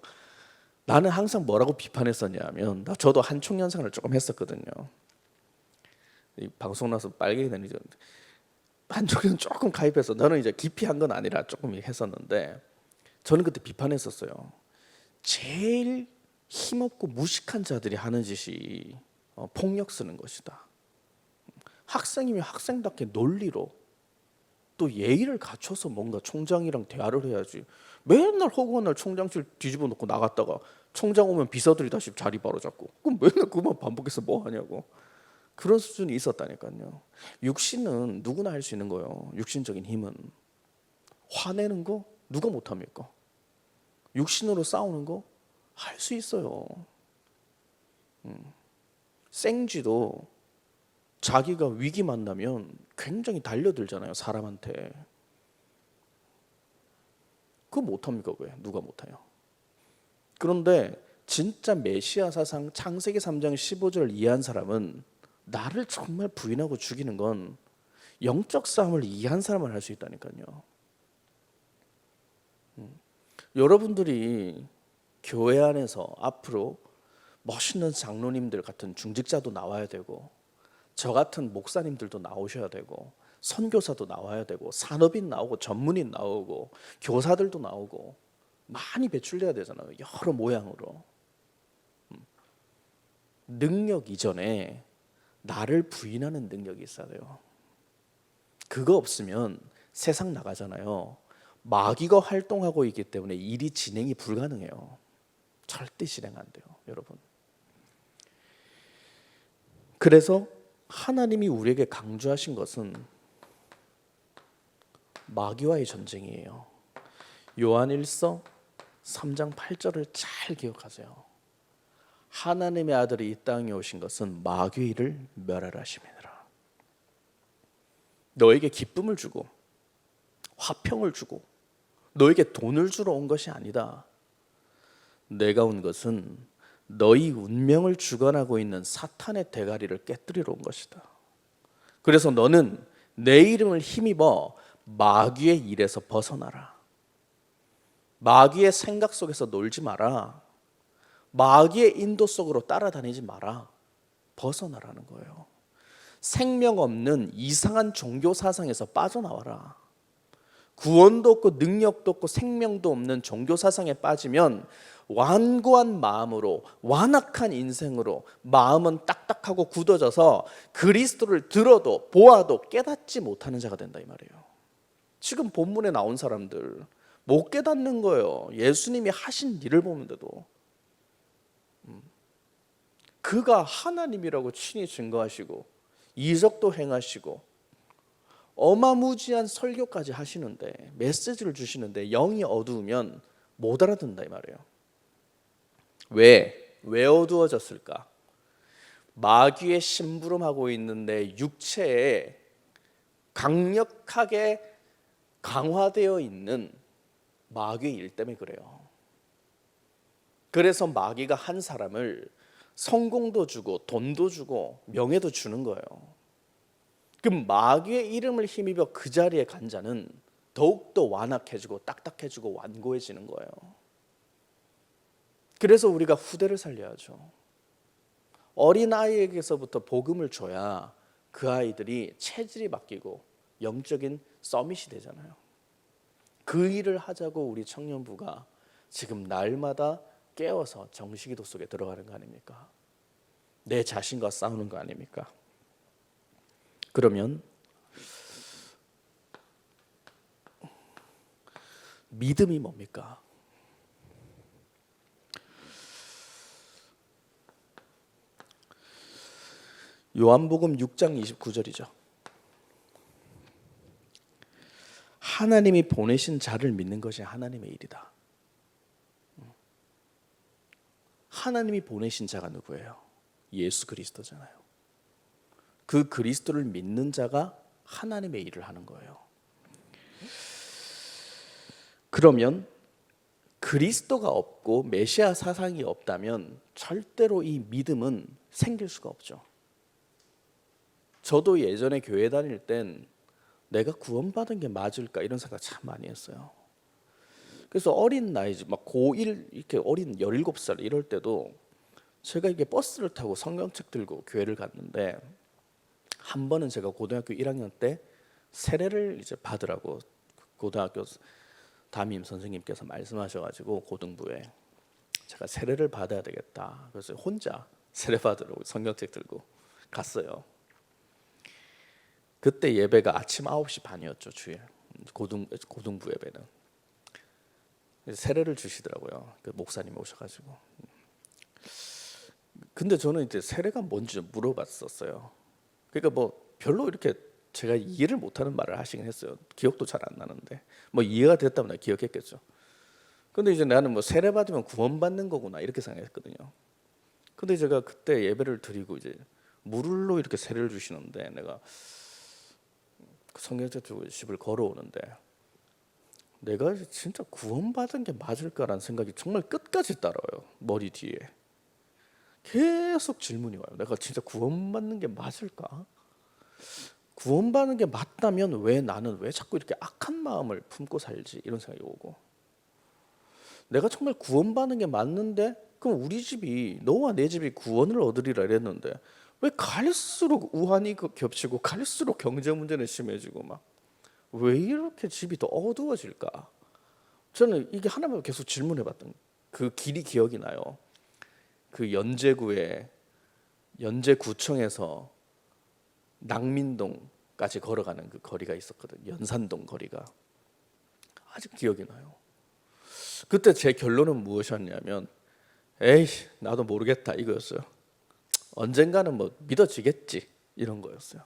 나는 항상 뭐라고 비판했었냐면, 저도 한 총연생을 조금 했었거든요. 이 방송 나서 빨갱이 되는 한 총연 조금 가입해서, 너는 이제 깊이 한 건 아니라 조금 했었는데, 저는 그때 비판했었어요. 제일 힘없고 무식한 자들이 하는 짓이 폭력 쓰는 것이다. 학생이면 학생답게 논리로 또 예의를 갖춰서 뭔가 총장이랑 대화를 해야지. 맨날 허구한 날 총장실 뒤집어 놓고 나갔다가 총장 오면 비서들이 다시 자리 바로 잡고, 그럼 맨날 그만 반복해서 뭐 하냐고. 그런 수준이 있었다니까요. 육신은 누구나 할 수 있는 거예요. 육신적인 힘은. 화내는 거 누가 못합니까? 육신으로 싸우는 거 할 수 있어요. 생쥐도 자기가 위기 만나면 굉장히 달려들잖아요, 사람한테. 그거 못합니까? 왜? 누가 못해요? 그런데 진짜 메시아 사상 창세기 3장 15절을 이해한 사람은 나를 정말 부인하고 죽이는 건 영적 싸움을 이해한 사람은 할 수 있다니까요. 여러분들이 교회 안에서 앞으로 멋있는 장로님들 같은 중직자도 나와야 되고, 저 같은 목사님들도 나오셔야 되고, 선교사도 나와야 되고, 산업인 나오고, 전문인 나오고, 교사들도 나오고, 많이 배출돼야 되잖아요. 여러 모양으로. 능력 이전에 나를 부인하는 능력이 있어야 돼요. 그거 없으면 세상 나가잖아요. 마귀가 활동하고 있기 때문에 일이 진행이 불가능해요. 절대 진행 안 돼요, 여러분. 그래서 하나님이 우리에게 강조하신 것은 마귀와의 전쟁이에요. 요한일서 3장 8절을 잘 기억하세요. 하나님의 아들이 이 땅에 오신 것은 마귀의 일을 멸하라 하심이니라. 너에게 기쁨을 주고 화평을 주고 너에게 돈을 주러 온 것이 아니다. 내가 온 것은 너희 운명을 주관하고 있는 사탄의 대가리를 깨뜨리러 온 것이다. 그래서 너는 내 이름을 힘입어 마귀의 일에서 벗어나라. 마귀의 생각 속에서 놀지 마라. 마귀의 인도 속으로 따라다니지 마라. 벗어나라는 거예요. 생명 없는 이상한 종교 사상에서 빠져나와라. 구원도 없고 능력도 없고 생명도 없는 종교 사상에 빠지면 완고한 마음으로, 완악한 인생으로 마음은 딱딱하고 굳어져서 그리스도를 들어도 보아도 깨닫지 못하는 자가 된다 이 말이에요. 지금 본문에 나온 사람들 못 깨닫는 거예요. 예수님이 하신 일을 보는데도. 그가 하나님이라고 친히 증거하시고 이적도 행하시고 어마무지한 설교까지 하시는데, 메시지를 주시는데 영이 어두우면 못 알아듣는다 이 말이에요. 왜 어두워졌을까? 마귀의 심부름하고 있는데 육체에 강력하게 강화되어 있는 마귀의 일 때문에 그래요. 그래서 마귀가 한 사람을 성공도 주고 돈도 주고 명예도 주는 거예요. 그럼 마귀의 이름을 힘입어 그 자리에 간 자는 더욱더 완악해지고 딱딱해지고 완고해지는 거예요. 그래서 우리가 후대를 살려야죠. 어린아이에게서부터 복음을 줘야 그 아이들이 체질이 바뀌고 영적인 서밋이 되잖아요. 그 일을 하자고 우리 청년부가 지금 날마다 깨어서 정식기도 속에 들어가는 거 아닙니까? 내 자신과 싸우는 거 아닙니까? 그러면 믿음이 뭡니까? 요한복음 6장 29절이죠. 하나님이 보내신 자를 믿는 것이 하나님의 일이다. 하나님이 보내신 자가 누구예요? 예수 그리스도잖아요. 그 그리스도를 믿는 자가 하나님의 일을 하는 거예요. 그러면 그리스도가 없고 메시아 사상이 없다면 절대로 이 믿음은 생길 수가 없죠. 저도 예전에 교회 다닐 땐 내가 구원받은 게 맞을까 이런 생각 참 많이 했어요. 그래서 어린 나이, 막 고1 이렇게 어린 17살 이럴 때도 제가 이게 버스를 타고 성경책 들고 교회를 갔는데, 한 번은 제가 고등학교 1학년 때 세례를 이제 받으라고 고등학교 담임 선생님께서 말씀하셔가지고 고등부에 제가 세례를 받아야 되겠다. 그래서 혼자 세례 받으려고 성경책 들고 갔어요. 그때 예배가 아침 9시 반이었죠. 주일 고등부 예배는. 세례를 주시더라고요. 그 목사님 오셔가지고. 근데 저는 이제 세례가 뭔지 물어봤었어요. 그러니까 뭐 별로 이렇게 제가 이해를 못하는 말을 하시긴 했어요. 기억도 잘 안 나는데 뭐 이해가 됐다면 내가 기억했겠죠. 근데 이제 나는 뭐 세례 받으면 구원받는 거구나 이렇게 생각했거든요. 근데 제가 그때 예배를 드리고 이제 물로 이렇게 세례를 주시는데 내가 성경책 집을 걸어오는데 내가 진짜 구원받은 게 맞을까라는 생각이 정말 끝까지 따라와요. 머리 뒤에 계속 질문이 와요. 내가 진짜 구원받는 게 맞을까? 구원받는 게 맞다면 나는 왜 자꾸 이렇게 악한 마음을 품고 살지? 이런 생각이 오고, 내가 정말 구원받는 게 맞는데 그럼 우리 집이, 너와 내 집이 구원을 얻으리라 이랬는데 왜 갈수록 우환이 겹치고 갈수록 경제 문제는 심해지고 막 왜 이렇게 집이 더 어두워질까? 저는 이게 하나만 계속 질문해봤던 그 길이 기억이 나요. 그 연제구청에서 낭민동까지 걸어가는 그 거리가 있었거든요. 연산동 거리가 아직 기억이 나요. 그때 제 결론은 무엇이었냐면 에이 나도 모르겠다 이거였어요. 언젠가는 뭐 믿어지겠지 이런 거였어요.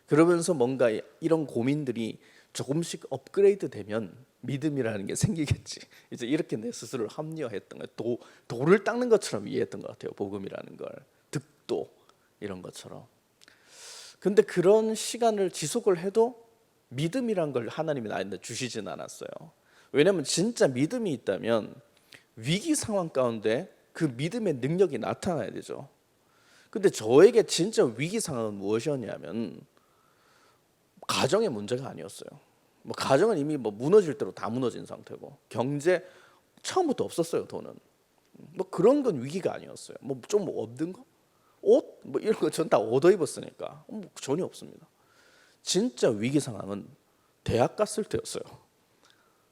그러면서 뭔가 이런 고민들이 조금씩 업그레이드 되면 믿음이라는 게 생기겠지. 이제 이렇게 내 스스로를 합리화했던 거예요. 돌을 닦는 것처럼 이해했던 것 같아요. 복음이라는 걸. 득도 이런 것처럼. 근데 그런 시간을 지속을 해도 믿음이란 걸 하나님이 나한테 주시진 않았어요. 왜냐하면 진짜 믿음이 있다면 위기 상황 가운데 그 믿음의 능력이 나타나야 되죠. 근데 저에게 진짜 위기 상황은 무엇이었냐면 가정의 문제가 아니었어요. 뭐 가정은 이미 뭐 무너질 대로 다 무너진 상태고, 경제 처음부터 없었어요. 돈은 뭐 그런 건 위기가 아니었어요. 뭐 좀 얻은 거, 옷 뭐 이런 거 전 다 얻어 입었으니까 뭐 전혀 없습니다. 진짜 위기 상황은 대학 갔을 때였어요.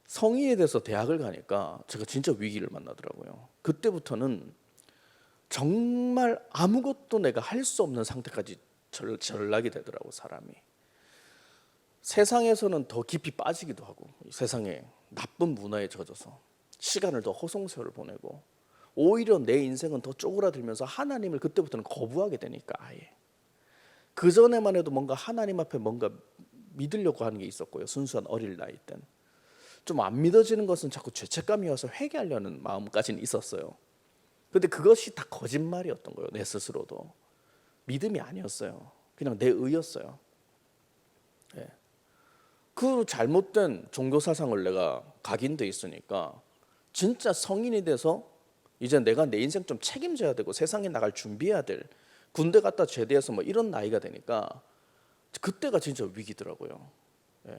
성인이 돼서 대학을 가니까 제가 진짜 위기를 만나더라고요. 그때부터는 정말 아무것도 내가 할 수 없는 상태까지 전락이 되더라고 사람이. 세상에서는 더 깊이 빠지기도 하고, 세상에 나쁜 문화에 젖어서 시간을 더 허송세월을 보내고, 오히려 내 인생은 더 쪼그라들면서 하나님을 그때부터는 거부하게 되니까 아예. 그 전에만 해도 뭔가 하나님 앞에 뭔가 믿으려고 하는 게 있었고요. 순수한 어릴 나이 땐 좀 안 믿어지는 것은 자꾸 죄책감이 와서 회개하려는 마음까지는 있었어요. 근데 그것이 다 거짓말이었던 거예요. 내 스스로도 믿음이 아니었어요. 그냥 내 의였어요. 예. 그 잘못된 종교 사상을 내가 각인돼 있으니까 진짜 성인이 돼서 이제 내가 내 인생 좀 책임져야 되고 세상에 나갈 준비해야 될, 군대 갔다 제대해서 뭐 이런 나이가 되니까 그때가 진짜 위기더라고요. 예.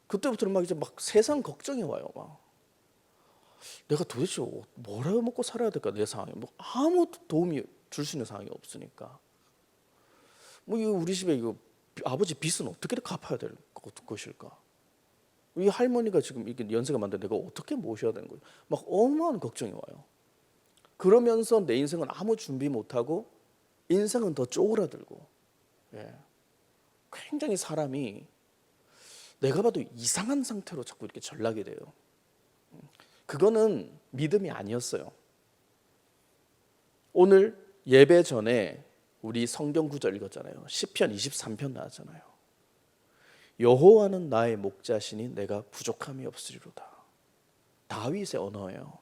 그때부터는 막 이제 막 세상 걱정이 와요. 막 내가 도대체 뭘 해 먹고 살아야 될까? 내 상황에 뭐 아무 도움이 줄 수 있는 상황이 없으니까. 뭐 이거 우리 집에 이거 아버지 빚은 어떻게 갚아야 될 것일까? 이 할머니가 지금 이게 연세가 많은데 내가 어떻게 모셔야 되는 거예요? 막 어마어마한 걱정이 와요. 그러면서 내 인생은 아무 준비 못하고 인생은 더 쪼그라들고, 예. 굉장히 사람이 내가 봐도 이상한 상태로 자꾸 이렇게 전락이 돼요. 그거는 믿음이 아니었어요. 오늘 예배 전에 우리 성경 구절 읽었잖아요. 시편 23편 나왔잖아요. 여호와는 나의 목자시니 내가 부족함이 없으리로다. 다윗의 언어예요.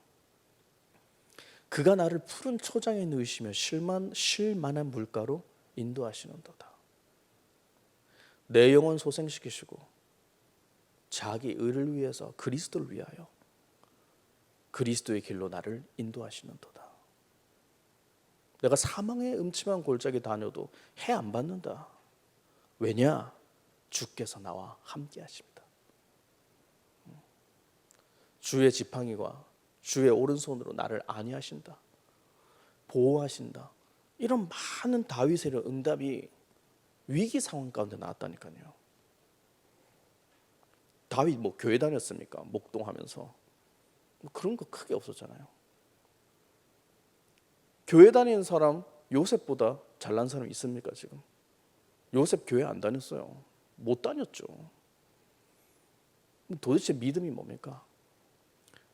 그가 나를 푸른 초장에 누이시며 쉴 만한 물가로 인도하시는도다. 내 영혼 소생시키시고 자기 의를 위해서, 그리스도를 위하여 그리스도의 길로 나를 인도하시는도다. 내가 사망의 음침한 골짜기 다녀도 해 안 받는다. 왜냐? 주께서 나와 함께 하십니다. 주의 지팡이와 주의 오른손으로 나를 안위하신다, 보호하신다. 이런 많은 다윗의 응답이 위기 상황 가운데 나왔다니까요. 다윗 뭐 교회 다녔습니까? 목동하면서 뭐 그런 거 크게 없었잖아요. 교회 다니는 사람 요셉보다 잘난 사람 있습니까 지금? 요셉 교회 안 다녔어요. 못 다녔죠. 도대체 믿음이 뭡니까?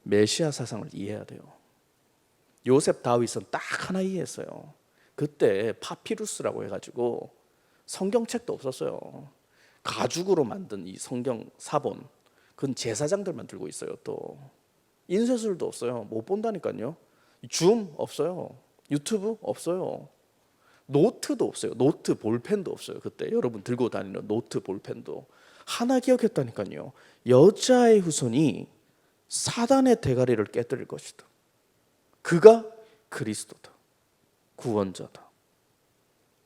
메시아 사상을 이해해야 돼요. 요셉 다윗은 딱 하나 이해했어요. 그때 파피루스라고 해가지고 성경책도 없었어요. 가죽으로 만든 이 성경 사본, 그건 제사장들만 들고 있어요. 또 인쇄술도 없어요. 못 본다니까요. 줌 없어요. 유튜브 없어요. 노트도 없어요. 노트 볼펜도 없어요. 그때 여러분 들고 다니는 노트 볼펜도. 하나 기억했다니까요. 여자의 후손이 사단의 대가리를 깨뜨릴 것이다. 그가 그리스도다. 구원자다.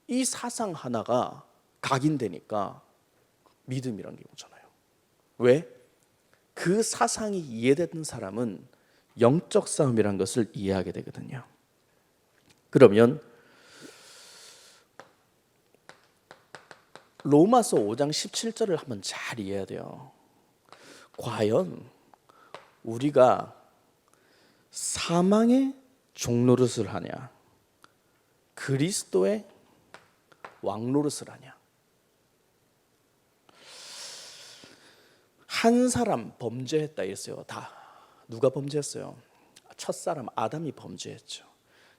이 사상 하나가 각인되니까 믿음이란 게 오잖아요. 왜? 그 사상이 이해되는 사람은 영적 싸움이란 것을 이해하게 되거든요. 그러면 로마서 5장 17절을 한번 잘 이해해야 돼요. 과연 우리가 사망의 종노릇을 하냐, 그리스도의 왕노릇을 하냐? 한 사람 범죄했다 했어요. 다 누가 범죄했어요? 첫사람 아담이 범죄했죠.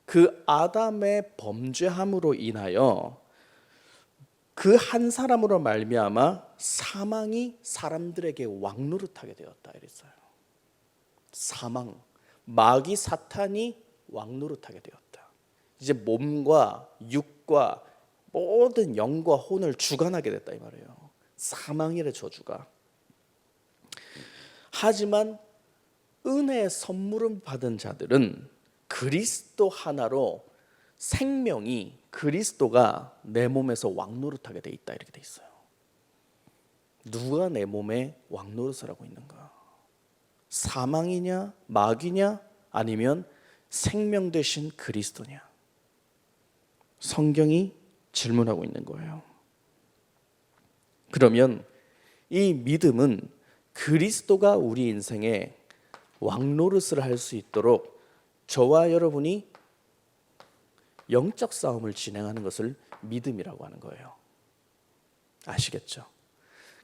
그 아담의 범죄함으로 인하여 그 한 사람으로 말미암아 사망이 사람들에게 왕노릇하게 되었다 이랬어요. 사망, 마귀 사탄이 왕노릇하게 되었다. 이제 몸과 육과 모든 영과 혼을 주관하게 됐다 이 말이에요. 사망이래 저주가. 하지만 은혜의 선물을 받은 자들은 그리스도 하나로 생명이 그리스도가 내 몸에서 왕노릇하게 돼 있다 이렇게 돼 있어요. 누가 내 몸에 왕노릇을 하고 있는가? 사망이냐 마귀냐 아니면 생명 되신 그리스도냐? 성경이 질문하고 있는 거예요. 그러면 이 믿음은 그리스도가 우리 인생에 왕노릇을 할 수 있도록 저와 여러분이 영적 싸움을 진행하는 것을 믿음이라고 하는 거예요. 아시겠죠?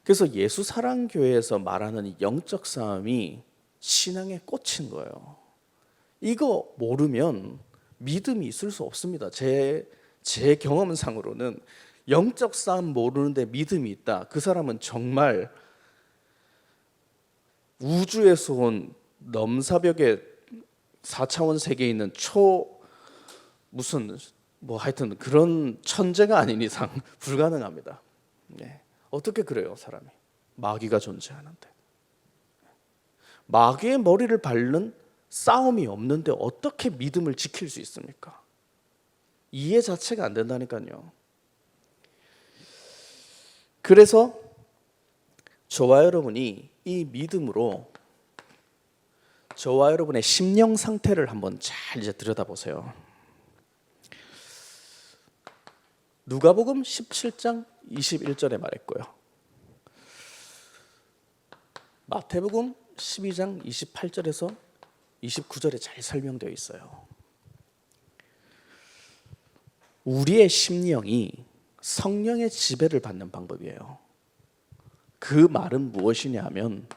그래서 예수 사랑교회에서 말하는 이 영적 싸움이 신앙의 꽃인 거예요. 이거 모르면 믿음이 있을 수 없습니다. 제 경험상으로는 영적 싸움 모르는데 믿음이 있다. 그 사람은 정말 우주에서 온 넘사벽의 4차원 세계에 있는 무슨 하여튼 그런 천재가 아닌 이상 불가능합니다. 네. 어떻게 그래요 사람이? 마귀가 존재하는데. 마귀의 머리를 밟는 싸움이 없는데 어떻게 믿음을 지킬 수 있습니까? 이해 자체가 안 된다니까요. 그래서 저와 여러분이 이 믿음으로 저와 여러분의 심령 상태를 한번 잘 이제 들여다보세요. 누가복음 17장 21절에 말했고요. 마태복음 12장 28절에서 29절에 잘 설명되어 있어요. 우리의 심령이 성령의 지배를 받는 방법이에요. 그 말은 무엇이냐 하면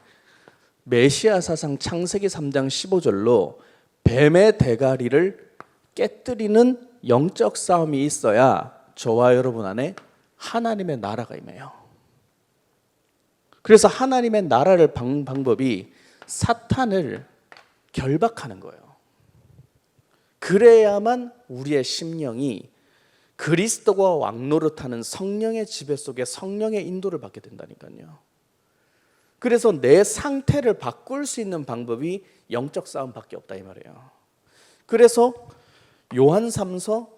메시아 사상 창세기 3장 15절로 뱀의 대가리를 깨뜨리는 영적 싸움이 있어야 저와 여러분 안에 하나님의 나라가 임해요. 그래서 하나님의 나라를 방법이 사탄을 결박하는 거예요. 그래야만 우리의 심령이 그리스도가 왕노릇하는 성령의 지배 속에 성령의 인도를 받게 된다니까요. 그래서 내 상태를 바꿀 수 있는 방법이 영적 싸움밖에 없다 이 말이에요. 그래서 요한 3서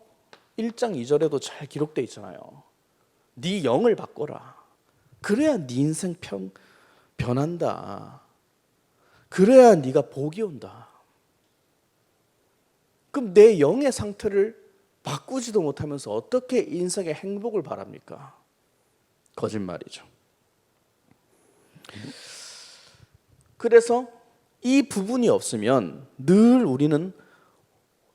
1장 2절에도 잘 기록되어 있잖아요. 네 영을 바꿔라. 그래야 네 인생 변한다. 그래야 네가 복이 온다. 그럼 내 영의 상태를 바꾸지도 못하면서 어떻게 인생의 행복을 바랍니까? 거짓말이죠. 그래서 이 부분이 없으면 늘 우리는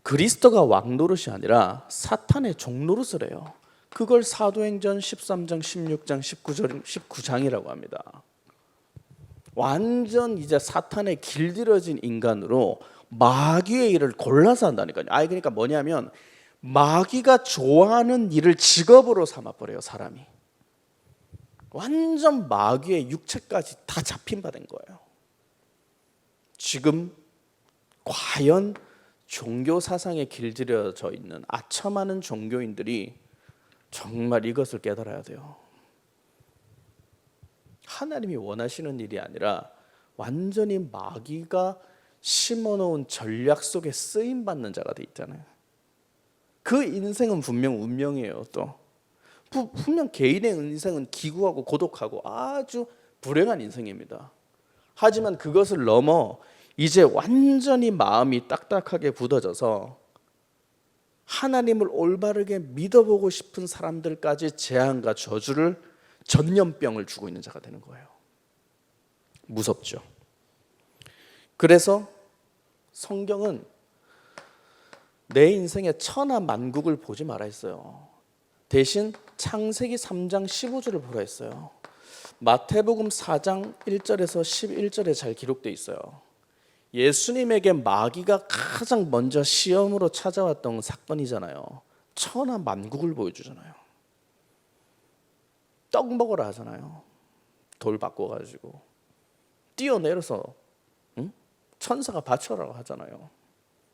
그리스도가 왕노릇이 아니라 사탄의 종노릇을 해요. 그걸 사도행전 13장, 16장, 19장이라고 합니다. 완전 이제 사탄에 길들여진 인간으로 마귀의 일을 골라서 한다니까요. 그러니까 뭐냐면 마귀가 좋아하는 일을 직업으로 삼아버려요, 사람이. 완전 마귀의 육체까지 다 잡힌 바 된 거예요. 지금 과연 종교 사상에 길들여져 있는 아첨하는 종교인들이 정말 이것을 깨달아야 돼요. 하나님이 원하시는 일이 아니라 완전히 마귀가 심어놓은 전략 속에 쓰임받는 자가 돼 있잖아요. 그 인생은 분명 운명이에요. 또 분명 개인의 인생은 기구하고 고독하고 아주 불행한 인생입니다. 하지만 그것을 넘어 이제 완전히 마음이 딱딱하게 굳어져서 하나님을 올바르게 믿어보고 싶은 사람들까지 재앙과 저주를, 전염병을 주고 있는 자가 되는 거예요. 무섭죠. 그래서 성경은 내 인생의 천하만국을 보지 말아 했어요. 대신 창세기 3장 15절을 보라 했어요. 마태복음 4장 1절에서 11절에 잘 기록되어 있어요. 예수님에게 마귀가 가장 먼저 시험으로 찾아왔던 사건이잖아요. 천하만국을 보여주잖아요. 떡 먹으라 하잖아요. 돌 바꿔가지고 뛰어내려서 천사가 바쳐라고 하잖아요.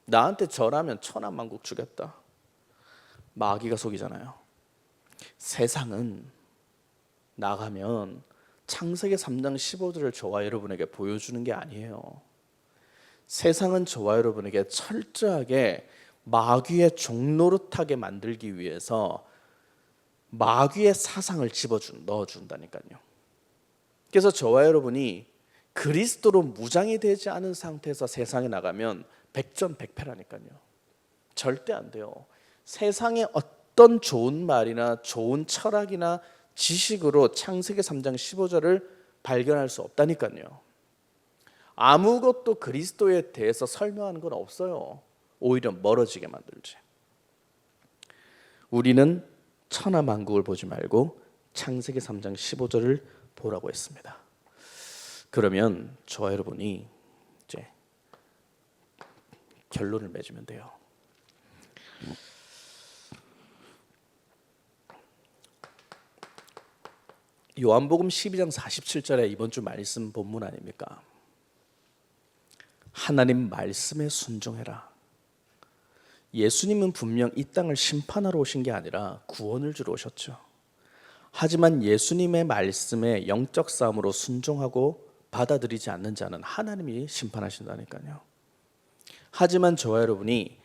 나한테 절하면 천하만국 주겠다. 마귀가 속이잖아요. 세상은 나가면 창세기 3장 15절을 저와 여러분에게 보여주는 게 아니에요. 세상은 저와 여러분에게 철저하게 마귀의 종노릇하게 만들기 위해서 마귀의 사상을 넣어준다니까요. 그래서 저와 여러분이 그리스도로 무장이 되지 않은 상태에서 세상에 나가면 백전백패라니까요. 절대 안 돼요. 세상에 어떤 좋은 말이나 좋은 철학이나 지식으로 창세기 3장 15절을 발견할 수 없다니까요. 아무것도 그리스도에 대해서 설명하는 건 없어요. 오히려 멀어지게 만들지. 우리는 천하만국을 보지 말고 창세기 3장 15절을 보라고 했습니다. 그러면 저와 여러분이 이제 결론을 맺으면 돼요. 요한복음 12장 47절에 이번 주 말씀 본문 아닙니까? 하나님 말씀에 순종해라. 예수님은 분명 이 땅을 심판하러 오신 게 아니라 구원을 주러 오셨죠. 하지만 예수님의 말씀에 영적 싸움으로 순종하고 받아들이지 않는 자는 하나님이 심판하신다니까요. 하지만 저와 여러분이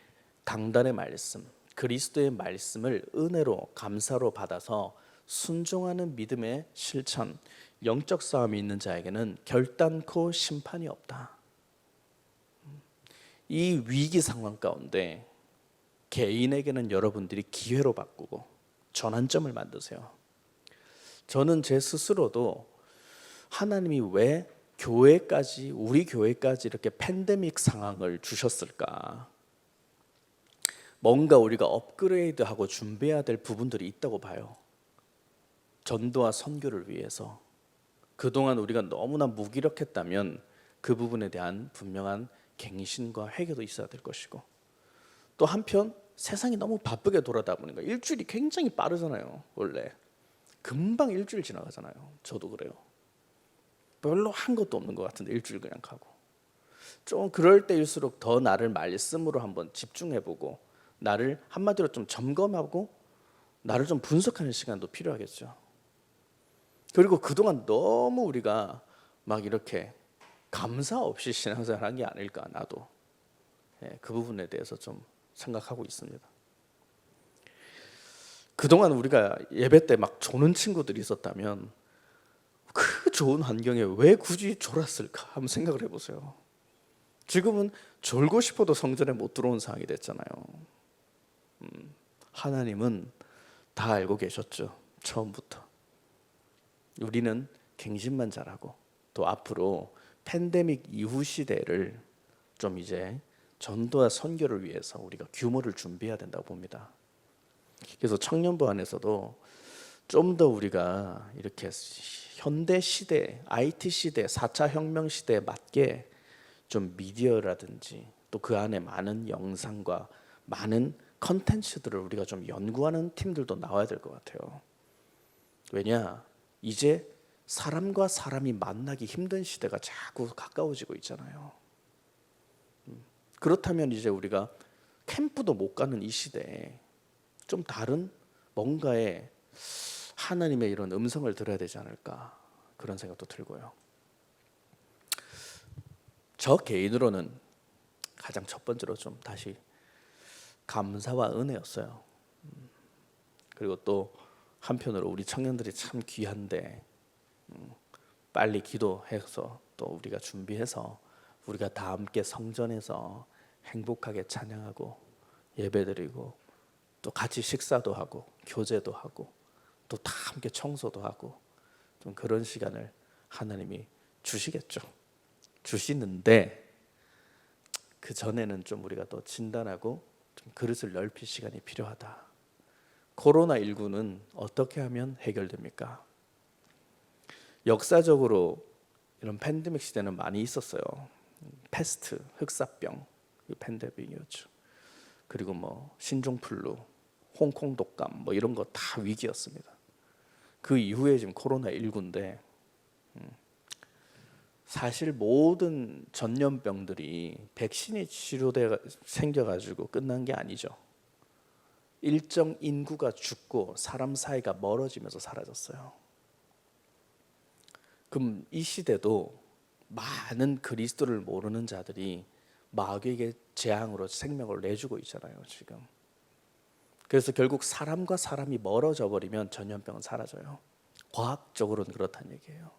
강단의 말씀, 그리스도의 말씀을 은혜로 감사로 받아서 순종하는 믿음의 실천, 영적 싸움이 있는 자에게는 결단코 심판이 없다. 이 위기 상황 가운데 개인에게는 여러분들이 기회로 바꾸고 전환점을 만드세요. 저는 제 스스로도 하나님이 왜 교회까지, 우리 교회까지 이렇게 팬데믹 상황을 주셨을까? 뭔가 우리가 업그레이드하고 준비해야 될 부분들이 있다고 봐요. 전도와 선교를 위해서. 그동안 우리가 너무나 무기력했다면 그 부분에 대한 분명한 갱신과 회개도 있어야 될 것이고, 또 한편 세상이 너무 바쁘게 돌아다 보니까 일주일이 굉장히 빠르잖아요. 원래 금방 일주일 지나가잖아요. 저도 그래요. 별로 한 것도 없는 것 같은데 일주일 그냥 가고, 좀 그럴 때일수록 더 나를 말씀으로 한번 집중해보고 나를 한마디로 좀 점검하고 나를 좀 분석하는 시간도 필요하겠죠. 그리고 그동안 너무 우리가 막 이렇게 감사 없이 신앙생활한 게 아닐까, 나도 그 부분에 대해서 좀 생각하고 있습니다. 그동안 우리가 예배 때 막 조는 친구들이 있었다면 그 좋은 환경에 왜 굳이 졸았을까 한번 생각을 해보세요. 지금은 졸고 싶어도 성전에 못 들어온 상황이 됐잖아요. 하나님은 다 알고 계셨죠. 처음부터. 우리는 갱신만 잘하고 또 앞으로 팬데믹 이후 시대를 좀 이제 전도와 선교를 위해서 우리가 규모를 준비해야 된다고 봅니다. 그래서 청년부 안에서도 좀 더 우리가 이렇게 현대 시대, IT 시대, 4차 혁명 시대에 맞게 좀 미디어라든지 또 그 안에 많은 영상과 많은 컨텐츠들을 우리가 좀 연구하는 팀들도 나와야 될 것 같아요. 왜냐? 이제 사람과 사람이 만나기 힘든 시대가 자꾸 가까워지고 있잖아요. 그렇다면 이제 우리가 캠프도 못 가는 이 시대에 좀 다른 뭔가의 하나님의 이런 음성을 들어야 되지 않을까, 그런 생각도 들고요. 저 개인으로는 가장 첫 번째로 좀 다시 감사와 은혜였어요. 그리고 또 한편으로 우리 청년들이 참 귀한데 빨리 기도해서 또 우리가 준비해서 우리가 다 함께 성전에서 행복하게 찬양하고 예배드리고 또 같이 식사도 하고 교제도 하고 또 다 함께 청소도 하고 좀 그런 시간을 하나님이 주시겠죠. 주시는데 그 전에는 좀 우리가 또 진단하고 좀 그릇을 넓힐 시간이 필요하다. 코로나19는 어떻게 하면 해결됩니까? 역사적으로 이런 팬데믹 시대는 많이 있었어요. 패스트, 흑사병, 팬데믹이었죠. 그리고 뭐 신종플루, 홍콩 독감 뭐 이런 거 다 위기였습니다. 그 이후에 지금 코로나19인데 사실 모든 전염병들이 백신이 치료돼 생겨가지고 끝난 게 아니죠. 일정 인구가 죽고 사람 사이가 멀어지면서 사라졌어요. 그럼 이 시대도 많은 그리스도를 모르는 자들이 마귀에게 재앙으로 생명을 내주고 있잖아요, 지금. 그래서 결국 사람과 사람이 멀어져 버리면 전염병은 사라져요. 과학적으로는 그렇다는 얘기예요.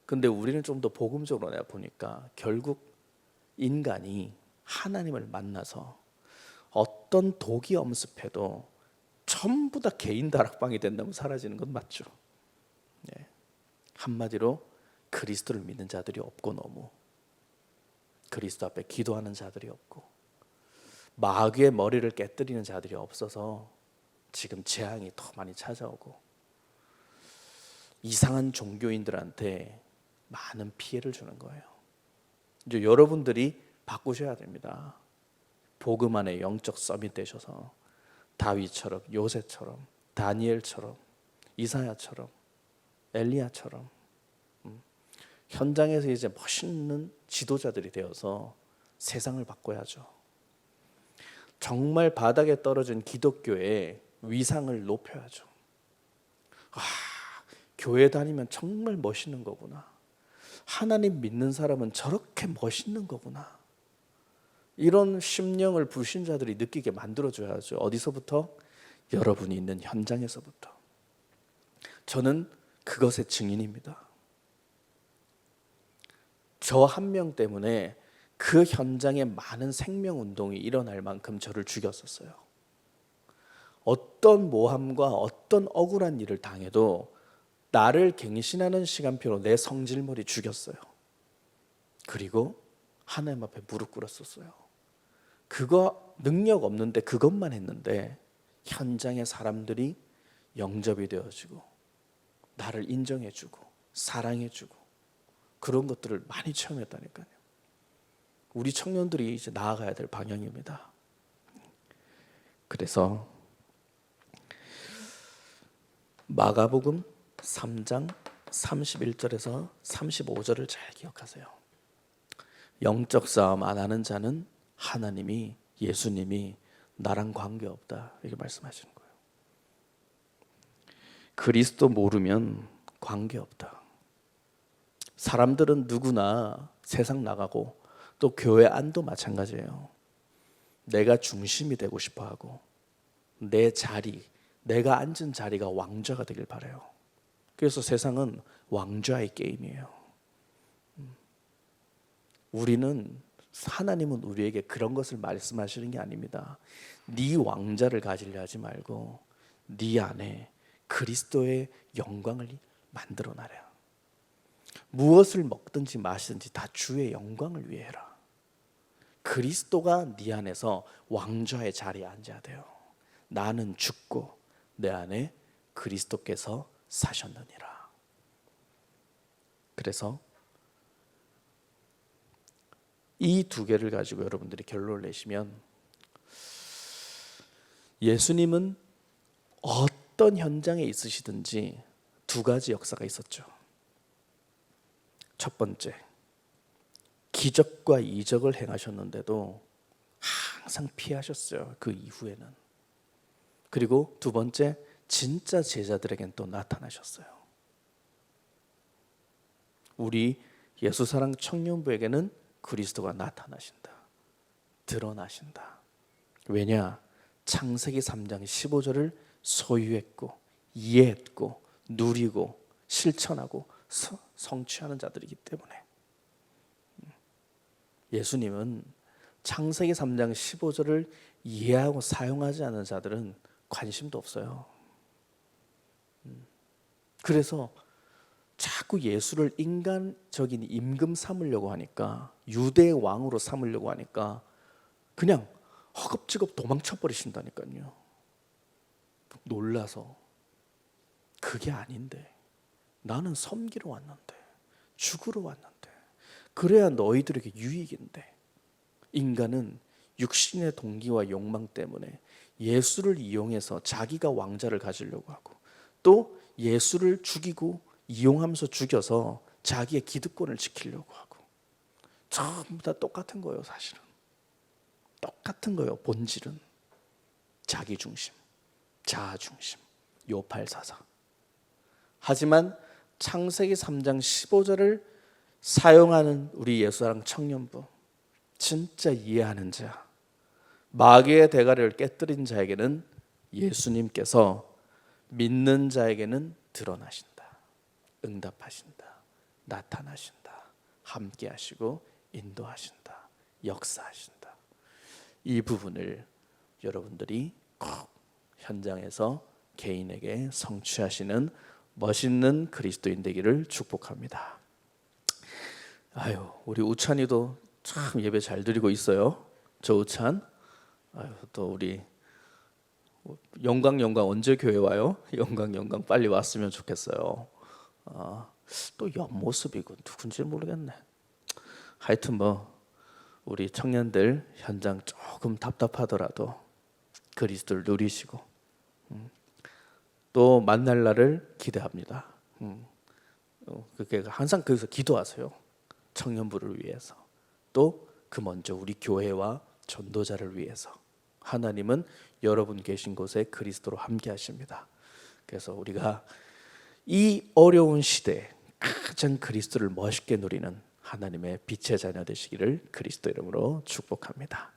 근데 우리는 좀 더 복음적으로 내가 보니까 결국 인간이 하나님을 만나서 어떤 독이 엄습해도 전부 다 개인 다락방이 된다면 사라지는 건 맞죠. 네. 한마디로 그리스도를 믿는 자들이 없고, 너무 그리스도 앞에 기도하는 자들이 없고, 마귀의 머리를 깨뜨리는 자들이 없어서 지금 재앙이 더 많이 찾아오고 이상한 종교인들한테 많은 피해를 주는 거예요. 이제 여러분들이 바꾸셔야 됩니다. 복음 안에 영적 서밋 되셔서 다윗처럼, 요셉처럼, 다니엘처럼, 이사야처럼, 엘리야처럼 현장에서 이제 멋있는 지도자들이 되어서 세상을 바꿔야죠. 정말 바닥에 떨어진 기독교의 위상을 높여야죠. 교회 다니면 정말 멋있는 거구나. 하나님 믿는 사람은 저렇게 멋있는 거구나. 이런 심령을 불신자들이 느끼게 만들어줘야죠. 어디서부터? 여러분이 있는 현장에서부터. 저는 그것의 증인입니다. 저 한 명 때문에 그 현장에 많은 생명운동이 일어날 만큼 저를 죽였었어요. 어떤 모함과 어떤 억울한 일을 당해도 나를 갱신하는 시간표로 내 성질머리 죽였어요. 그리고 하나님 앞에 무릎 꿇었었어요. 그거 능력 없는데 그것만 했는데 현장의 사람들이 영접이 되어지고 나를 인정해주고 사랑해주고 그런 것들을 많이 체험했다니까요. 우리 청년들이 이제 나아가야 될 방향입니다. 그래서 마가복음 3장 31절에서 35절을 잘 기억하세요. 영적 싸움 안 하는 자는 하나님이, 예수님이 나랑 관계없다, 이렇게 말씀하시는 거예요. 그리스도 모르면 관계없다. 사람들은 누구나 세상 나가고 또 교회 안도 마찬가지예요. 내가 중심이 되고 싶어하고 내 자리, 내가 앉은 자리가 왕좌가 되길 바라요. 그래서 세상은 왕좌의 게임이에요. 하나님은 우리에게 그런 것을 말씀하시는 게 아닙니다. 네 왕좌를 가지려 하지 말고 네 안에 그리스도의 영광을 만들어놔라. 무엇을 먹든지 마시든지 다 주의 영광을 위해 해라. 그리스도가 네 안에서 왕좌의 자리에 앉아야 돼요. 나는 죽고 내 안에 그리스도께서 사셨느니라. 그래서 이 두 개를 가지고 여러분들이 결론을 내시면 예수님은 어떤 현장에 있으시든지 두 가지 역사가 있었죠. 첫 번째, 기적과 이적을 행하셨는데도 항상 피하셨어요. 그 이후에는. 그리고 두 번째, 진짜 제자들에겐 또 나타나셨어요. 우리 예수사랑 청년부에게는 그리스도가 나타나신다. 드러나신다. 왜냐? 창세기 3장 15절을 소유했고 이해했고 누리고 실천하고 성취하는 자들이기 때문에. 예수님은 창세기 3장 15절을 이해하고 사용하지 않는 자들은 관심도 없어요. 그래서 자꾸 예수를 인간적인 임금 삼으려고 하니까, 유대의 왕으로 삼으려고 하니까 그냥 허겁지겁 도망쳐 버리신다니까요. 놀라서 그게 아닌데, 나는 섬기러 왔는데, 죽으러 왔는데, 그래야 너희들에게 유익인데. 인간은 육신의 동기와 욕망 때문에 예수를 이용해서 자기가 왕자를 가지려고 하고, 또 예수를 죽이고 이용하면서 죽여서 자기의 기득권을 지키려고 하고, 전부 다 똑같은 거예요. 사실은 똑같은 거예요. 본질은 자기중심, 자아중심, 요팔사사. 하지만 창세기 3장 15절을 사용하는 우리 예수사랑 청년부, 진짜 이해하는 자, 마귀의 대가리를 깨뜨린 자에게는 예수님께서 믿는 자에게는 드러나신다, 응답하신다, 나타나신다, 함께하시고 인도하신다, 역사하신다. 이 부분을 여러분들이 꼭 현장에서 개인에게 성취하시는 멋있는 그리스도인 되기를 축복합니다. 아유, 우리 우찬이도 참 예배 잘 드리고 있어요. 저 우찬. 아유, 또 우리 영광 언제 교회 와요? 영광 빨리 왔으면 좋겠어요. 또 옆모습이고 누군지 모르겠네. 하여튼 뭐 우리 청년들 현장 조금 답답하더라도 그리스도를 누리시고 또 만날 날을 기대합니다. 그게 항상 거기서 기도하세요. 청년부를 위해서, 또 그 먼저 우리 교회와 전도자를 위해서. 하나님은 여러분 계신 곳에 그리스도로 함께 하십니다. 그래서 우리가 이 어려운 시대에 가장 그리스도를 멋있게 누리는 하나님의 빛의 자녀 되시기를 그리스도 이름으로 축복합니다.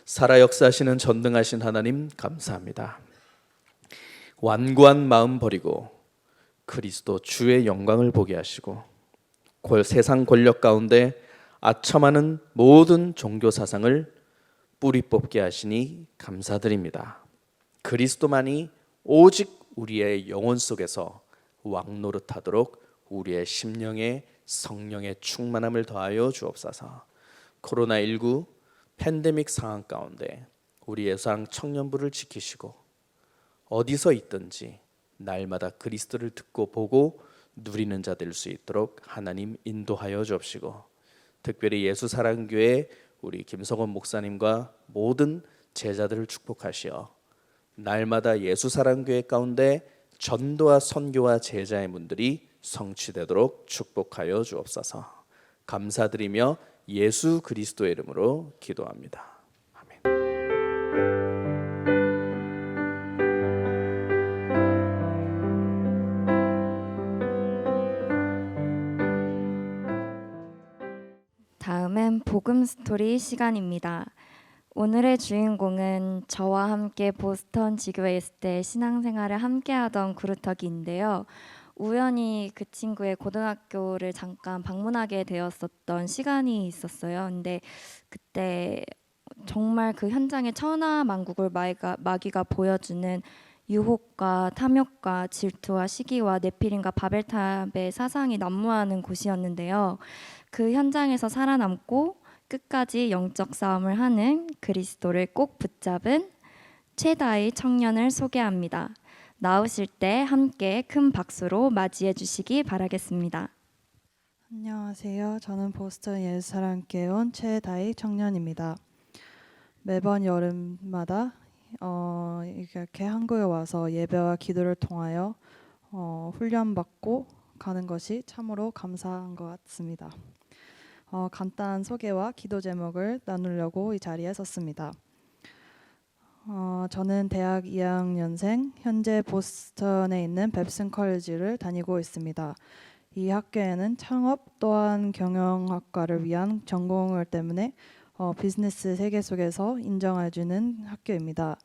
살아 역사하시는 전능하신 하나님 감사합니다. 완고한 마음 버리고 그리스도 주의 영광을 보게 하시고, 세상 권력 가운데 아첨하는 모든 종교 사상을 뿌리 뽑게 하시니 감사드립니다. 그리스도만이 오직 우리의 영혼 속에서 왕노릇하도록 우리의 심령에 성령의 충만함을 더하여 주옵소서. 코로나19 팬데믹 상황 가운데 우리 예수사랑 청년부를 지키시고, 어디서 있든지 날마다 그리스도를 듣고 보고 누리는 자 될 수 있도록 하나님 인도하여 주옵시고, 특별히 예수사랑교회 우리 김성원 목사님과 모든 제자들을 축복하시어 날마다 예수사랑교회 가운데 전도와 선교와 제자의 문들이 성취되도록 축복하여 주옵소서. 감사드리며 예수 그리스도의 이름으로 기도합니다. 아멘. 다음은 복음 스토리 시간입니다. 오늘의 주인공은 저와 함께 보스턴 지교회에 있을 때 신앙생활을 함께하던 구루터기인데요. 우연히 그 친구의 고등학교를 잠깐 방문하게 되었었던 시간이 있었어요. 근데 그때 정말 그 현장에 천하만국을 마귀가 보여주는 유혹과 탐욕과 질투와 시기와 네피림과 바벨탑의 사상이 난무하는 곳이었는데요. 그 현장에서 살아남고 끝까지 영적 싸움을 하는 그리스도를 꼭 붙잡은 최다의 청년을 소개합니다. 나오실 때 함께 큰 박수로 맞이해 주시기 바라겠습니다. 안녕하세요. 저는 보스턴 예수사랑교회 온 최다희 청년입니다. 매번 여름마다 이렇게 한국에 와서 예배와 기도를 통하여 훈련받고 가는 것이 참으로 감사한 것 같습니다. 간단한 소개와 기도 제목을 나누려고 이 자리에 섰습니다. 저는 대학 2학년생, 현재 보스턴에 있는 벱슨 컬리지를 다니고 있습니다. 이 학교에는 창업 또한 경영학과를 위한 전공을 때문에 비즈니스 세계 속에서 인정해주는 학교입니다.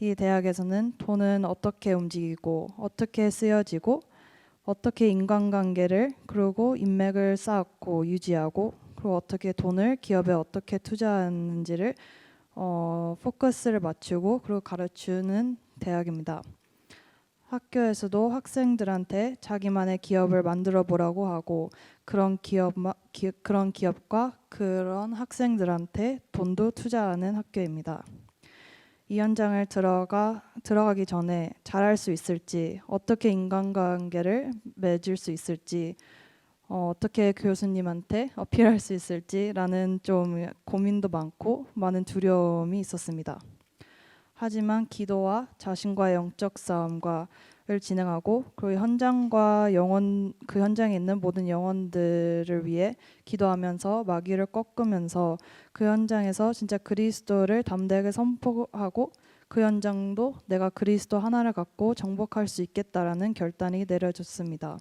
이 대학에서는 돈은 어떻게 움직이고 어떻게 쓰여지고 어떻게 인간관계를 그리고 인맥을 쌓고 유지하고 그리고 어떻게 돈을 기업에 어떻게 투자하는지를 포커스를 맞추고 그리고 가르치는 대학입니다. 학교에서도 학생들한테 자기만의 기업을 만들어 보라고 하고 그런 기업과 그런 학생들한테 돈도 투자하는 학교입니다. 이 현장을 들어가기 전에 잘할 수 있을지, 어떻게 인간관계를 맺을 수 있을지, 어떻게 교수님한테 어필할 수 있을지라는 좀 고민도 많고 많은 두려움이 있었습니다. 하지만 기도와 자신과의 영적 싸움을 진행하고 그 그 현장에 있는 모든 영혼들을 위해 기도하면서 마귀를 꺾으면서 그 현장에서 진짜 그리스도를 담대하게 선포하고 그 현장도 내가 그리스도 하나를 갖고 정복할 수 있겠다라는 결단이 내려졌습니다.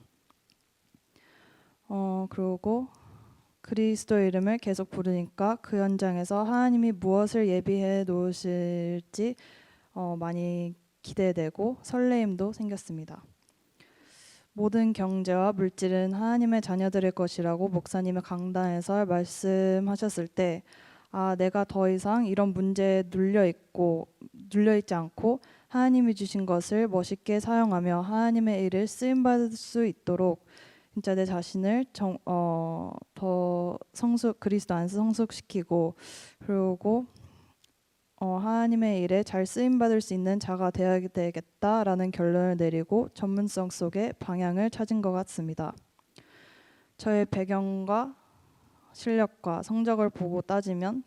그리고 그리스도 이름을 계속 부르니까 그 현장에서 하나님이 무엇을 예비해 놓으실지 많이 기대되고 설레임도 생겼습니다. 모든 경제와 물질은 하나님의 자녀들의 것이라고 목사님의 강단에서 말씀하셨을 때 내가 더 이상 이런 문제에 눌려있지 않고 하나님이 주신 것을 멋있게 사용하며 하나님의 일을 쓰임받을 수 있도록 진짜 내 자신을 더 그리스도 안에서 성숙시키고 그리고 하나님의 일에 잘 쓰임받을 수 있는 자가 되어야 되겠다라는 결론을 내리고 전문성 속에 방향을 찾은 것 같습니다. 저의 배경과 실력과 성적을 보고 따지면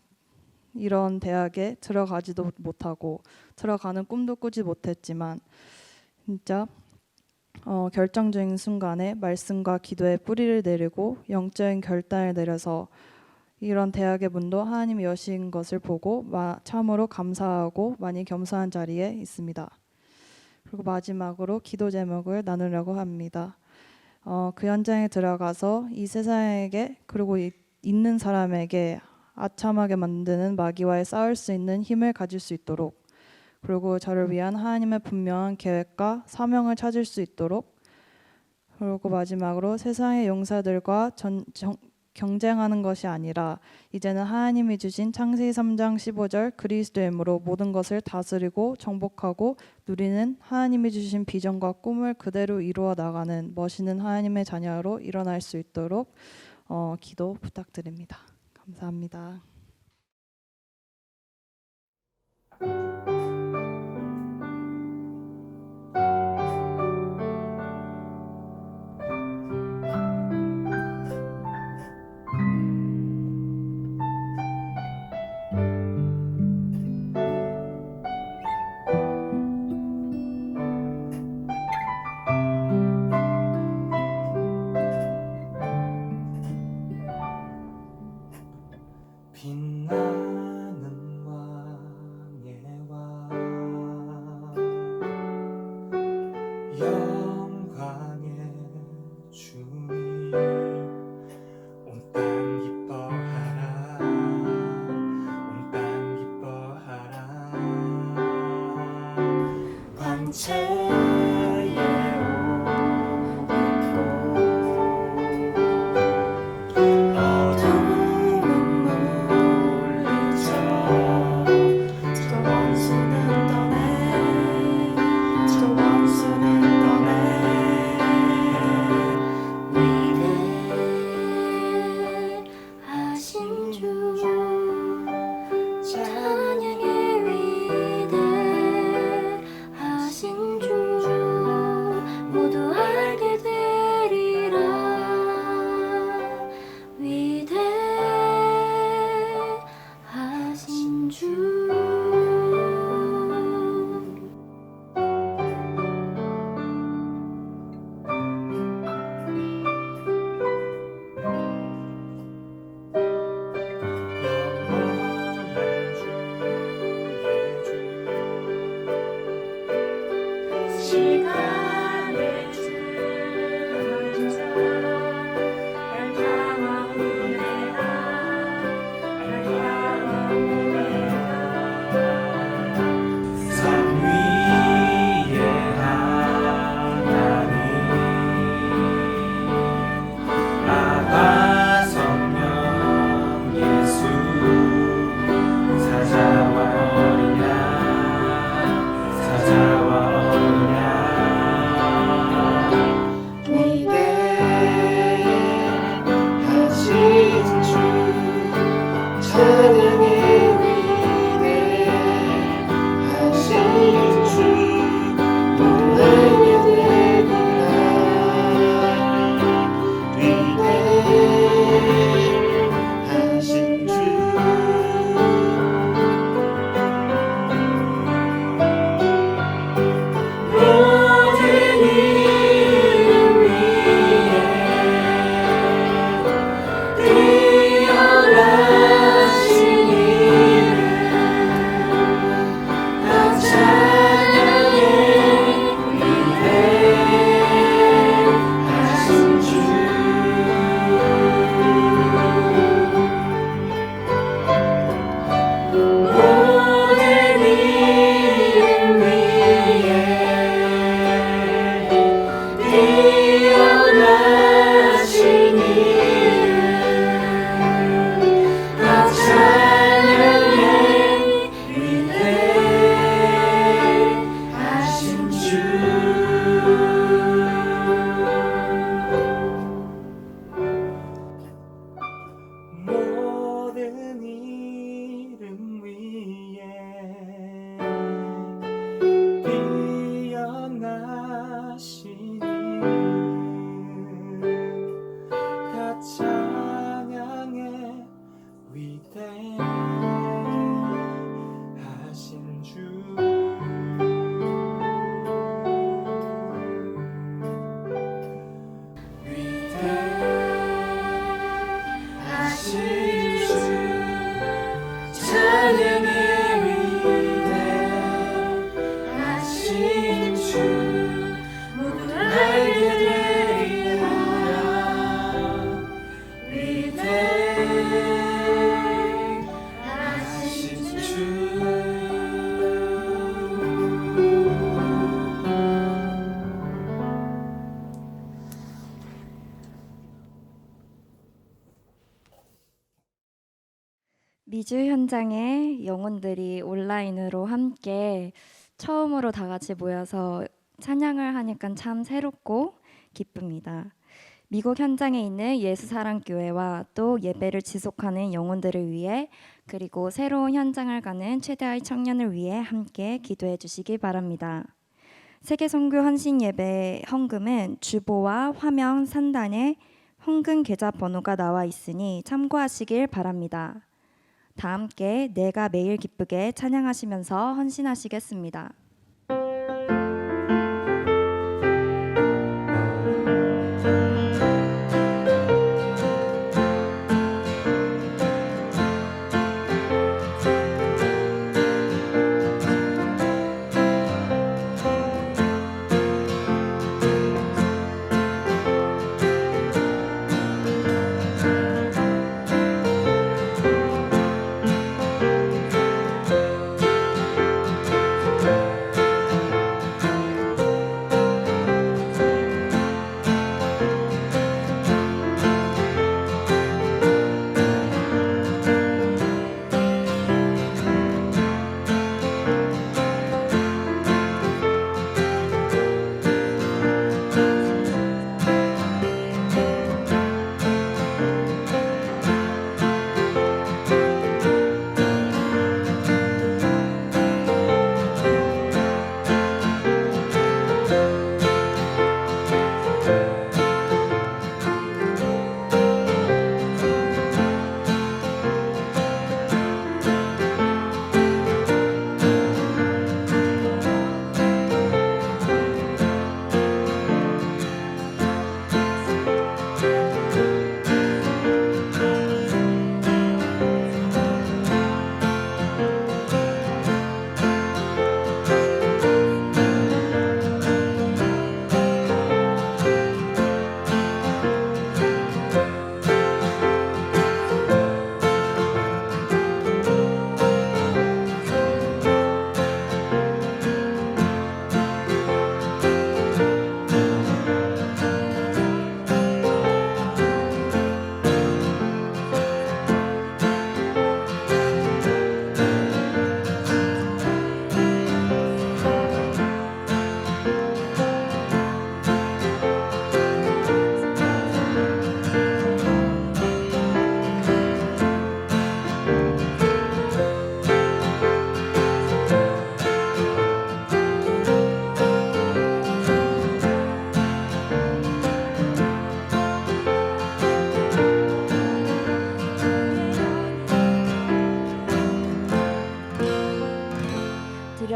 이런 대학에 들어가지도 못하고 들어가는 꿈도 꾸지 못했지만 진짜 결정적인 순간에 말씀과 기도의 뿌리를 내리고 영적인 결단을 내려서 이런 대학의 문도 하나님이 여신 것을 보고 참으로 감사하고 많이 겸손한 자리에 있습니다. 그리고 마지막으로 기도 제목을 나누려고 합니다. 그 현장에 들어가서 이 세상에게 그리고 있는 사람에게 아참하게 만드는 마귀와의 싸울 수 있는 힘을 가질 수 있도록 그리고 저를 위한 하나님의 분명한 계획과 사명을 찾을 수 있도록 그리고 마지막으로 세상의 용사들과 경쟁하는 것이 아니라 이제는 하나님이 주신 창세기 3장 15절 그리스도의 힘으로 모든 것을 다스리고 정복하고 누리는 하나님이 주신 비전과 꿈을 그대로 이루어 나가는 멋있는 하나님의 자녀로 일어날 수 있도록 기도 부탁드립니다. 감사합니다. 빛나는 왕의 왕 미주 현장의 영혼들이 온라인으로 함께 처음으로 다 같이 모여서 찬양을 하니까 참 새롭고 기쁩니다. 미국 현장에 있는 예수사랑교회와 또 예배를 지속하는 영혼들을 위해 그리고 새로운 현장을 가는 최대의 청년을 위해 함께 기도해 주시기 바랍니다. 세계선교 헌신예배 헌금은 주보와 화면 상단에 헌금 계좌 번호가 나와 있으니 참고하시길 바랍니다. 다 함께 내가 매일 기쁘게 찬양하시면서 헌신하시겠습니다.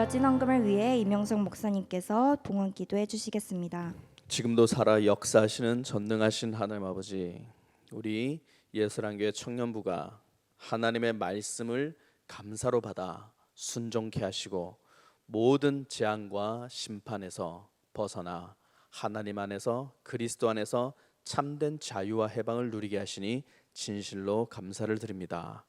드려진 헌금을 위해 이명석 목사님께서 봉헌 기도해 주시겠습니다. 지금도 살아 역사하시는 전능하신 하나님 아버지, 우리 예수랑교회 청년부가 하나님의 말씀을 감사로 받아 순종케 하시고 모든 재앙과 심판에서 벗어나 하나님 안에서 그리스도 안에서 참된 자유와 해방을 누리게 하시니 진실로 감사를 드립니다.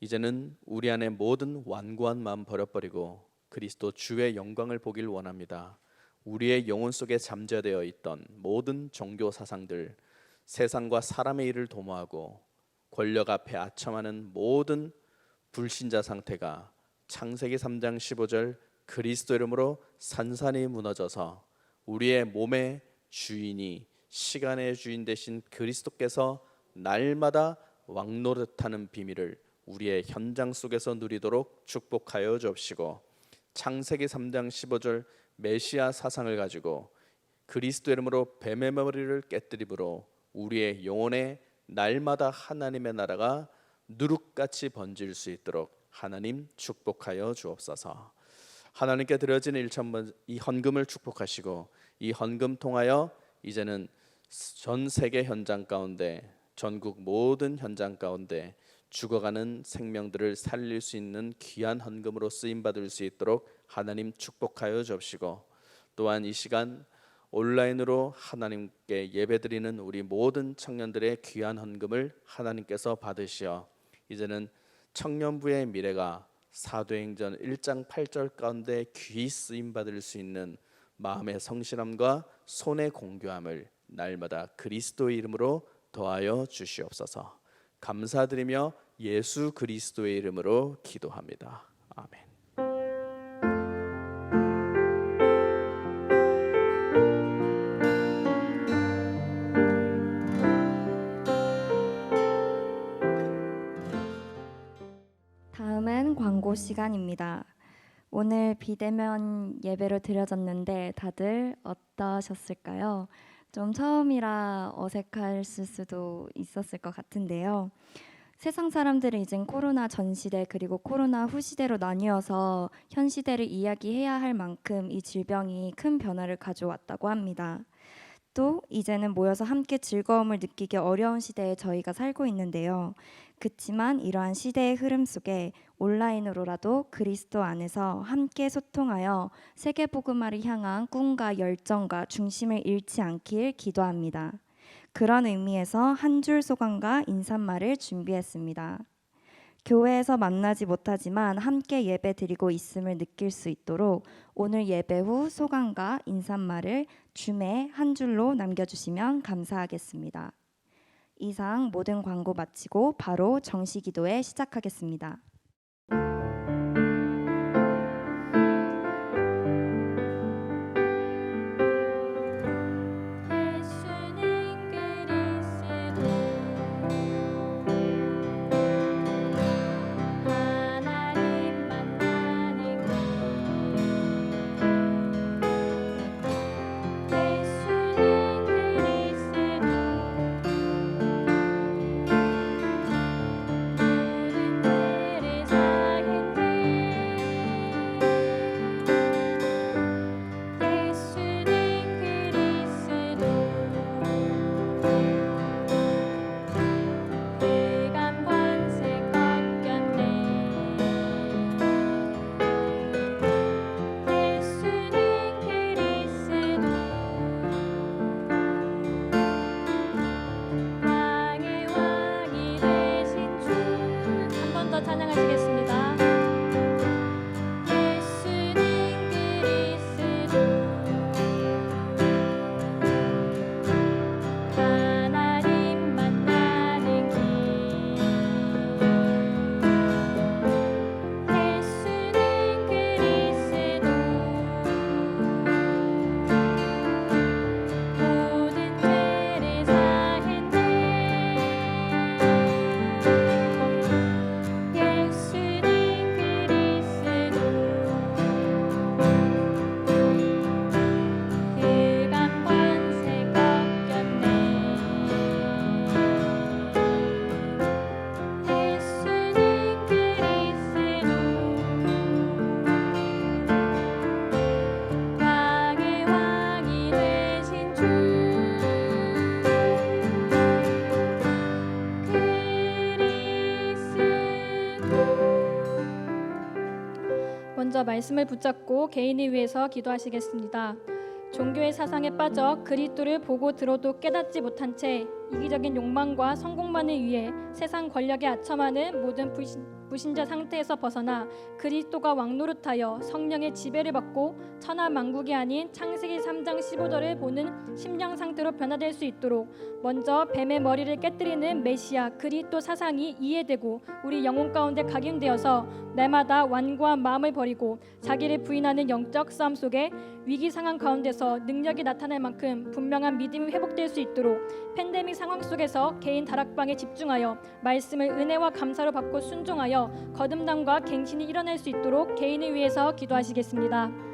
이제는 우리 안에 모든 완고한 마음 버려버리고 그리스도 주의 영광을 보길 원합니다. 우리의 영혼 속에 잠재되어 있던 모든 종교 사상들, 세상과 사람의 일을 도모하고 권력 앞에 아첨하는 모든 불신자 상태가 창세기 3장 15절 그리스도 이름으로 산산이 무너져서 우리의 몸의 주인이 시간의 주인 되신 그리스도께서 날마다 왕노릇하는 비밀을 우리의 현장 속에서 누리도록 축복하여 주옵시고, 창세기 3장 15절 메시아 사상을 가지고 그리스도 이름으로 뱀의 머리를 깨뜨림으로 우리의 영혼에 날마다 하나님의 나라가 누룩같이 번질 수 있도록 하나님 축복하여 주옵소서. 하나님께 드려진 이 헌금을 축복하시고 이 헌금 통하여 이제는 전 세계 현장 가운데, 전국 모든 현장 가운데 죽어가는 생명들을 살릴 수 있는 귀한 헌금으로 쓰임받을 수 있도록 하나님 축복하여 주옵시고, 또한 이 시간 온라인으로 하나님께 예배드리는 우리 모든 청년들의 귀한 헌금을 하나님께서 받으시어 이제는 청년부의 미래가 사도행전 1장 8절 가운데 귀히 쓰임받을 수 있는 마음의 성실함과 손의 공교함을 날마다 그리스도의 이름으로 더하여 주시옵소서. 감사드리며 예수 그리스도의 이름으로 기도합니다. 아멘. 다음은 광고 시간입니다. 오늘 비대면 예배로 드려졌는데 다들 어떠셨을까요? 좀 처음이라 어색했을 수도 있었을 것 같은데요. 세상 사람들은 이젠 코로나 전 시대 그리고 코로나 후 시대로 나뉘어서 현 시대를 이야기해야 할 만큼 이 질병이 큰 변화를 가져왔다고 합니다. 또 이제는 모여서 함께 즐거움을 느끼기 어려운 시대에 저희가 살고 있는데요. 그치만 이러한 시대의 흐름 속에 온라인으로라도 그리스도 안에서 함께 소통하여 세계 복음화를 향한 꿈과 열정과 중심을 잃지 않길 기도합니다. 그런 의미에서 한 줄 소감과 인사말을 준비했습니다. 교회에서 만나지 못하지만 함께 예배 드리고 있음을 느낄 수 있도록 오늘 예배 후 소감과 인사말을 줌에 한 줄로 남겨주시면 감사하겠습니다. 이상 모든 광고 마치고 바로 정시 기도회 시작하겠습니다. 먼저 말씀을 붙잡고 개인을 위해서 기도하시겠습니다. 종교의 사상에 빠져 그리스도를 보고 들어도 깨닫지 못한 채 이기적인 욕망과 성공만을 위해 세상 권력에 아첨하는 모든 불신자 상태에서 벗어나 그리스도가 왕노릇하여 성령의 지배를 받고 천하만국이 아닌 창세기 3장 15절을 보는 심령 상태로 변화될 수 있도록 먼저 뱀의 머리를 깨뜨리는 메시아 그리스도 사상이 이해되고 우리 영혼 가운데 각인되어서 날마다 완고한 마음을 버리고 자기를 부인하는 영적 싸움 속에 위기 상황 가운데서 능력이 나타날 만큼 분명한 믿음이 회복될 수 있도록 팬데믹 상황 속에서 개인 다락방에 집중하여 말씀을 은혜와 감사로 받고 순종하여 거듭남과 갱신이 일어날 수 있도록 개인을 위해서 기도하시겠습니다.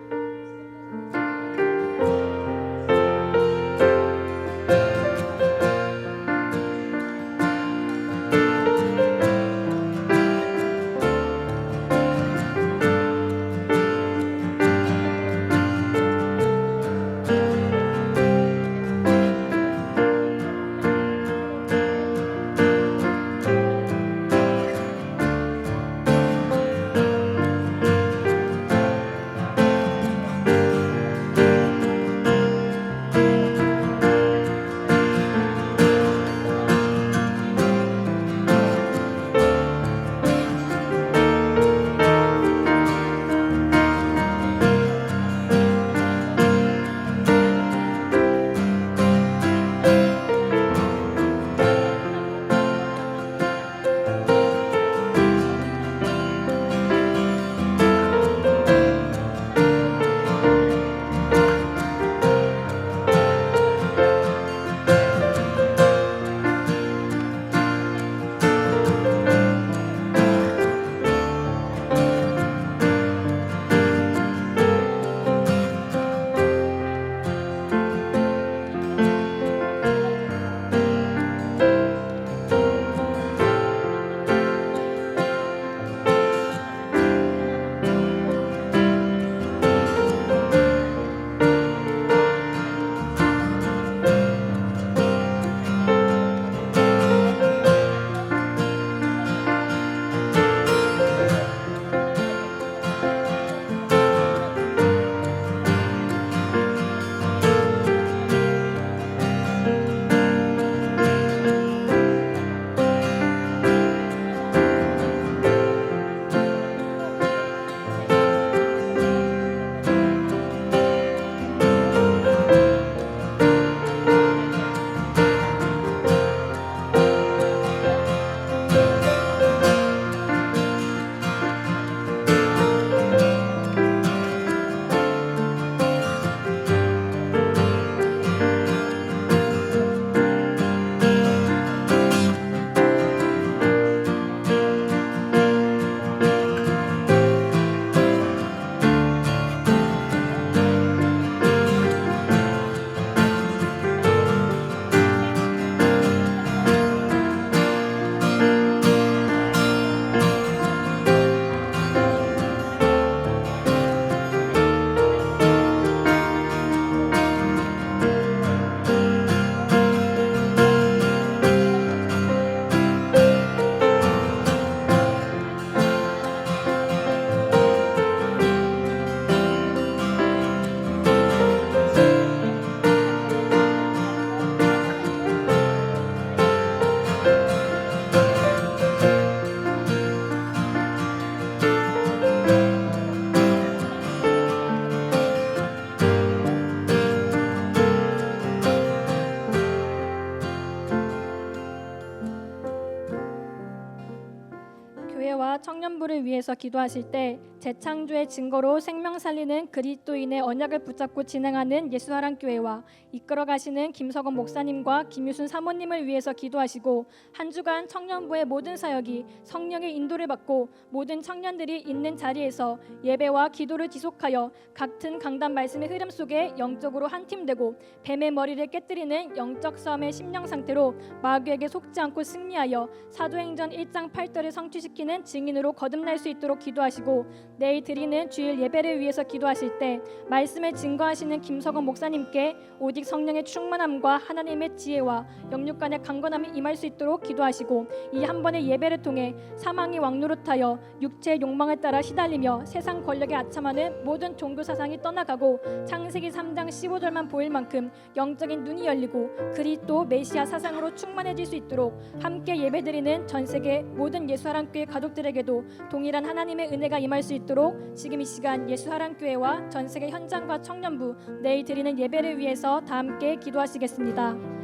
현장과 청년부를 위해서 기도하실 때 재창조의 증거로 생명 살리는 그리스도인의 언약을 붙잡고 진행하는 예수사랑교회와 이끌어가시는 김석원 목사님과 김유순 사모님을 위해서 기도하시고 한 주간 청년부의 모든 사역이 성령의 인도를 받고 모든 청년들이 있는 자리에서 예배와 기도를 지속하여 같은 강단 말씀의 흐름 속에 영적으로 한 팀 되고 뱀의 머리를 깨뜨리는 영적 싸움의 심령 상태로 마귀에게 속지 않고 승리하여 사도행전 1장 8절을 성취시키는 증인으로 거듭날 수 있도록 기도하시고 내일 드리는 주일 예배를 위해서 기도하실 때 말씀을 증거하시는 김석원 목사님께 오직 성령의 충만함과 하나님의 지혜와 영육 간의 강건함이 임할 수 있도록 기도하시고 이 한 번의 예배를 통해 사망이 왕노릇하여 육체의 욕망을 따라 시달리며 세상 권력에 아참하는 모든 종교 사상이 떠나가고 창세기 3장 15절만 보일 만큼 영적인 눈이 열리고 그리스도 메시아 사상으로 충만해질 수 있도록 함께 예배드리는 전 세계 모든 예수사랑교회 가족들에게도 동일한 하나님의 은혜가 임할 수 있도록 지금 이 시간 예수사랑교회와 전 세계 현장과 청년부 내일 드리는 예배를 위해서 다 함께 기도하시겠습니다.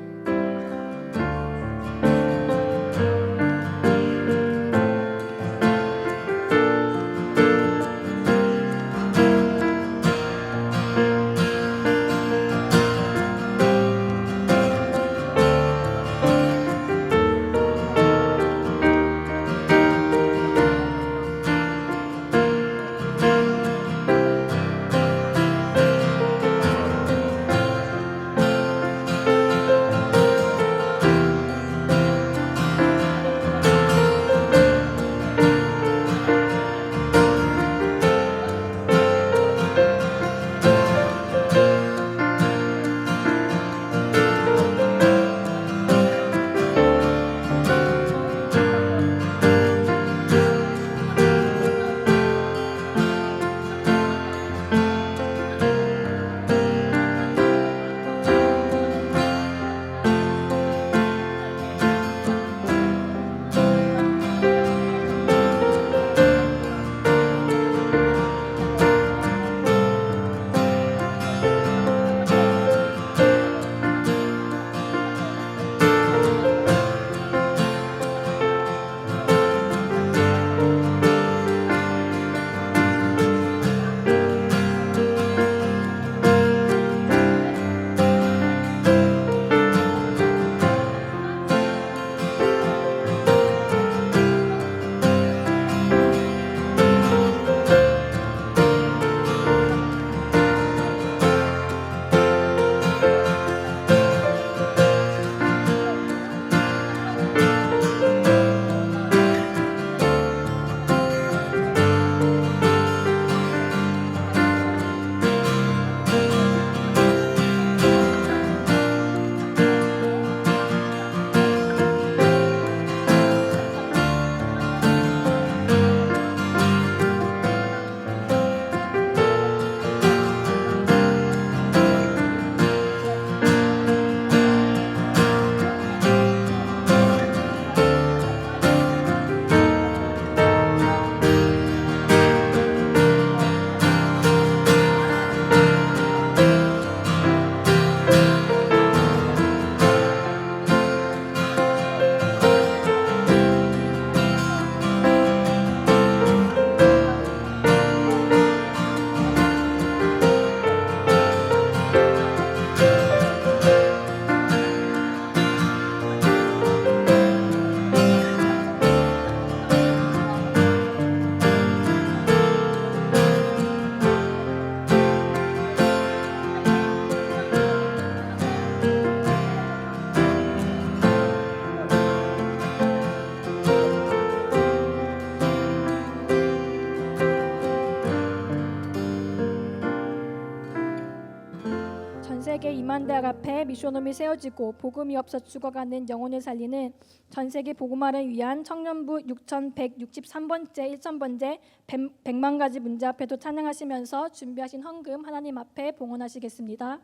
세계 2만 대학 앞에 미션홈이 세워지고 복음이 없어 죽어가는 영혼을 살리는 전세계 복음화를 위한 청년부 6163번째 1000번째 100만 가지 문제 앞에도 찬양하시면서 준비하신 헌금 하나님 앞에 봉헌하시겠습니다.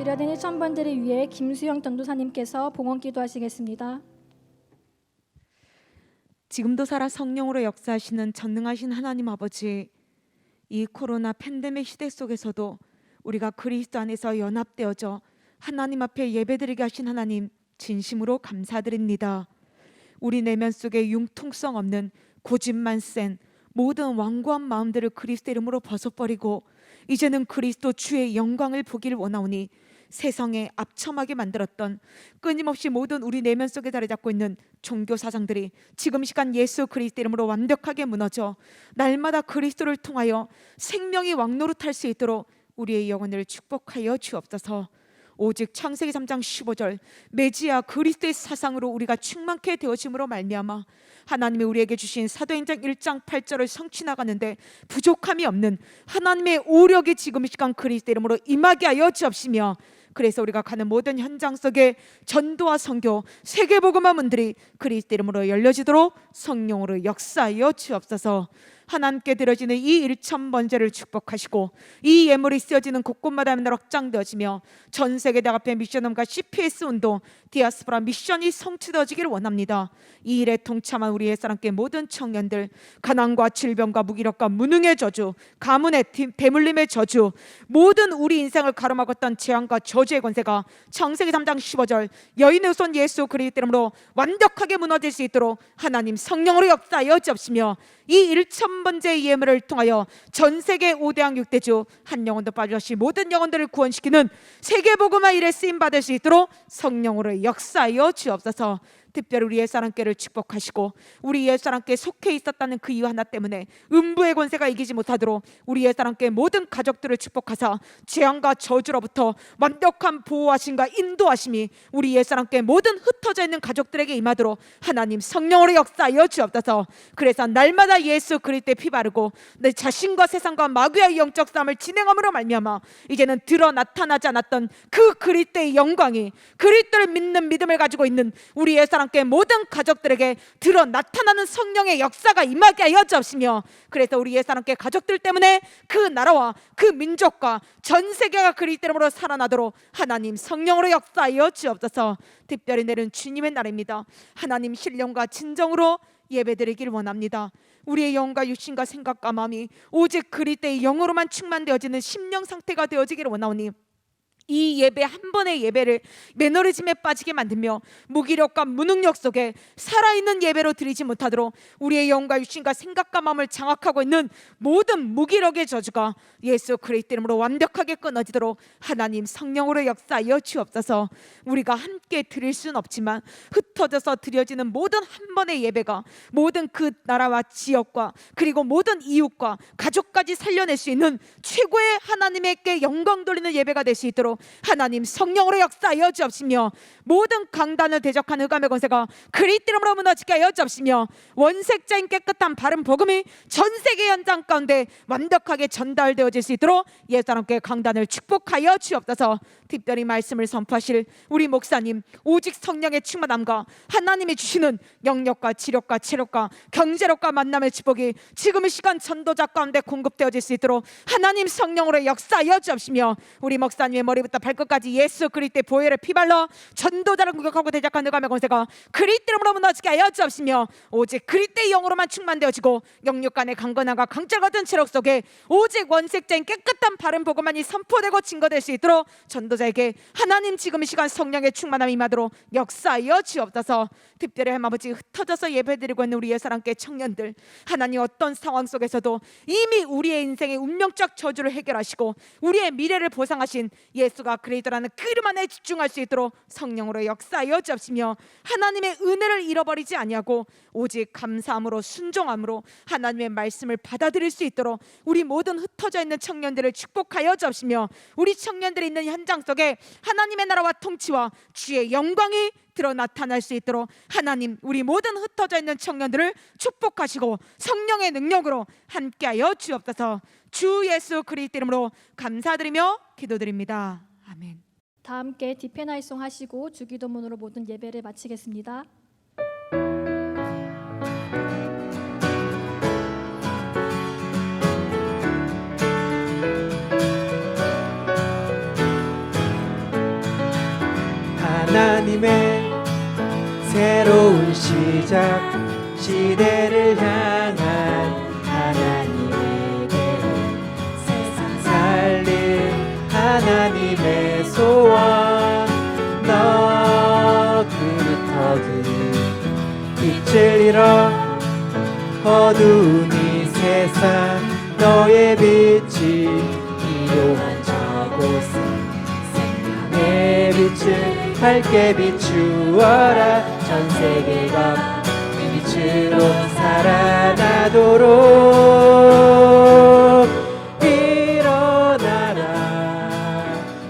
의뢰된 1,000번들을 위해 김수영 전도사님께서 봉헌 기도하시겠습니다. 지금도 살아 성령으로 역사하시는 전능하신 하나님 아버지, 이 코로나 팬데믹 시대 속에서도 우리가 그리스도 안에서 연합되어져 하나님 앞에 예배드리게 하신 하나님, 진심으로 감사드립니다. 우리 내면 속에 융통성 없는 고집만 센 모든 완고한 마음들을 그리스도 이름으로 벗어버리고 이제는 그리스도 주의 영광을 보기를 원하오니, 세상에 압첨하게 만들었던 끊임없이 모든 우리 내면 속에 자리 잡고 있는 종교 사상들이 지금 이 시간 예수 그리스도 이름으로 완벽하게 무너져 날마다 그리스도를 통하여 생명이 왕노릇할 수 있도록 우리의 영혼을 축복하여 주옵소서. 오직 창세기 3장 15절 메시아 그리스도의 사상으로 우리가 충만케 되어짐으로 말미암아 하나님이 우리에게 주신 사도행전 1장 8절을 성취나가는데 부족함이 없는 하나님의 오력이 지금 이 시간 그리스도 이름으로 임하게 하여 주옵시며, 그래서 우리가 가는 모든 현장 속에 전도와 선교, 세계복음화 문들이 그리스도 이름으로 열려지도록 성령으로 역사하여 주옵소서. 하나님께 드려지는 이 1,000번제를 축복하시고 이 예물이 쓰여지는 곳곳마다 확장되어지며 전 세계 대학교의 미션홈과 CPS 운동, 디아스포라 미션이 성취되어지기를 원합니다. 이 일에 동참한 우리 옛사람께 모든 청년들, 가난과 질병과 무기력과 무능의 저주, 가문의 배물림의 저주, 모든 우리 인생을 가로막았던 재앙과 저주의 권세가 창세기 3장 15절 여인의 손 예수 그리스도 이름으로 완벽하게 무너질 수 있도록 하나님 성령으로 역사하여 주옵시며, 이 1,000번째 예물을 통하여 전 세계 5대왕 6대주 한 영혼도 빠짐없이 모든 영혼들을 구원시키는 세계복음화 일에 쓰임받을 수 있도록 성령으로 역사하여 주옵소서. 특별히 우리 옛사람께를 축복하시고 우리 옛사람께 속해 있었다는 그 이유 하나 때문에 음부의 권세가 이기지 못하도록 우리 옛사람께 모든 가족들을 축복하사 재앙과 저주로부터 완벽한 보호하심과 인도하심이 우리 옛사람께 모든 흩어져 있는 가족들에게 임하도록 하나님 성령으로 역사하여 주옵소서. 그래서 날마다 예수 그리스도의 피 바르고 내 자신과 세상과 마귀의 영적 싸움을 진행함으로 말미암아 이제는 드러 나타나지 않았던 그 그리스도의 영광이 그리스도를 믿는 믿음을 가지고 있는 우리 옛사람 모든 가족들에게 드러 나타나는 성령의 역사가 임하게 하여 주옵시며, 그래서 우리 옛사람께 가족들 때문에 그 나라와 그 민족과 전 세계가 그리스도 이름으로 살아나도록 하나님 성령으로 역사하여 주옵소서. 특별히 내일은 주님의 날입니다. 하나님 신령과 진정으로 예배드리길 원합니다. 우리의 영과 육신과 생각과 마음이 오직 그리스도의 영으로만 충만되어지는 심령 상태가 되어지기를 원하오니, 이 예배 한 번의 예배를 매너리즘에 빠지게 만들며 무기력과 무능력 속에 살아있는 예배로 드리지 못하도록 우리의 영과 육신과 생각과 마음을 장악하고 있는 모든 무기력의 저주가 예수 그리스도 이름으로 완벽하게 끊어지도록 하나님 성령으로 역사하여 주옵소서. 우리가 함께 드릴 수는 없지만 흩어져서 드려지는 모든 한 번의 예배가 모든 그 나라와 지역과 그리고 모든 이웃과 가족까지 살려낼 수 있는 최고의 하나님께 영광 돌리는 예배가 될 수 있도록 하나님 성령으로 역사하여 주옵시며, 모든 강단을 대적한 흑암의 권세가 그리스도 이름으로 무너지게 하여 주옵시며, 원색자인 깨끗한 바른 복음이 전 세계 현장 가운데 완벽하게 전달되어질 수 있도록 옛사람께 강단을 축복하여 주옵소서. 특별히 말씀을 선포하실 우리 목사님, 오직 성령의 충만함과 하나님이 주시는 영력과 지력과 체력과 경제력과 만남의 축복이 지금 이 시간 전도자 가운데 공급되어질 수 있도록 하나님 성령으로 역사하여 주옵시며, 우리 목사님의 머리부터 발끝까지 예수 그리스도의 보혈의 피발로 전도자를 공격하고 대적한 흑암의 권세가 그리스도 이름으로 무너지게 하여 주옵시며, 오직 그리스도의 영으로만 충만되어지고 영육 간의 강건함과 강철 같은 체력 속에 오직 원색자인 깨끗한 바른 복음만이 선포되고 증거될 수 있도록 전도자에게 하나님 지금 이 시간 성령의 충만함이 임하도록 역사하여 주옵소서. 특별히 하나님 아버지 흩어져서 예배드리고 있는 우리 옛사람께 청년들, 하나님 어떤 상황 속에서도 이미 우리의 인생의 운명적 저주를 해결하시고 우리의 미래를 보상하신 예수가 그리스도라는 그 이름 안에 집중할 수 있도록 성령으로 역사하여 주옵시며, 하나님의 은혜를 잃어버리지 아니하고 오직 감사함으로 순종함으로 하나님의 말씀을 받아들일 수 있도록 우리 모든 흩어져 있는 청년들을 축복하여 주옵시며, 우리 청년들이 있는 현장 속에 하나님의 나라와 통치와 주의 영광이 드러 나타날 수 있도록 하나님 우리 모든 흩어져 있는 청년들을 축복하시고 성령의 능력으로 함께하여 주옵소서. 주 예수 그리스도 이름으로 감사드리며 기도드립니다. 아멘. 다 함께 디페나이송 하시고 주기도문으로 모든 예배를 마치겠습니다. 하나님의 새로운 시작 시대를 향한 하나님에게 세상 살릴 하나님의 소원 너 그릇터든 빛을 잃어 어두운 이 세상 너의 빛이 일용한 저곳에 생명의 빛을 밝게 비추어라 전 세계가 이 빛으로 살아나도록 일어나라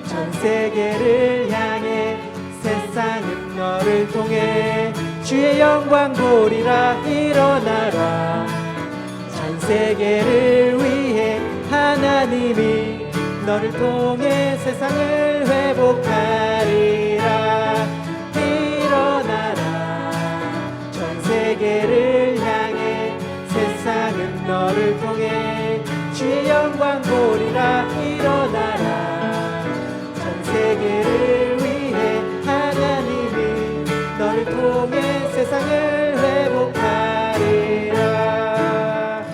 전 세계를 향해 세상은 너를 통해 주의 영광 보리라 일어나라 전 세계를 위해 하나님이 너를 통해 세상을 회복하리라 일어나라 전 세계를 향해 세상은 너를 통해 주의 영광 보리라 일어나라 전 세계를 위해 하나님이 너를 통해 세상을 회복하리라.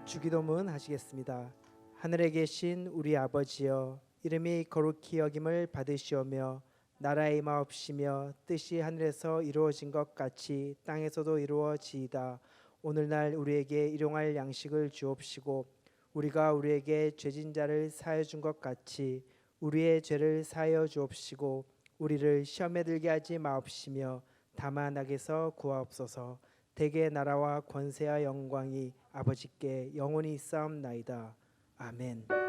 주기도문 하시겠습니다. 하늘에 계신 우리 아버지여 이름이 거룩히 여김을 받으시오며 나라의 임하옵시며 뜻이 하늘에서 이루어진 것 같이 땅에서도 이루어지이다. 오늘날 우리에게 일용할 양식을 주옵시고 우리가 우리에게 죄진 자를 사하여 준 것 같이 우리의 죄를 사하여 주옵시고 우리를 시험에 들게 하지 마옵시며 다만 악에서 구하옵소서. 대개 나라와 권세와 영광이 아버지께 영원히 있사옵나이다. 아멘.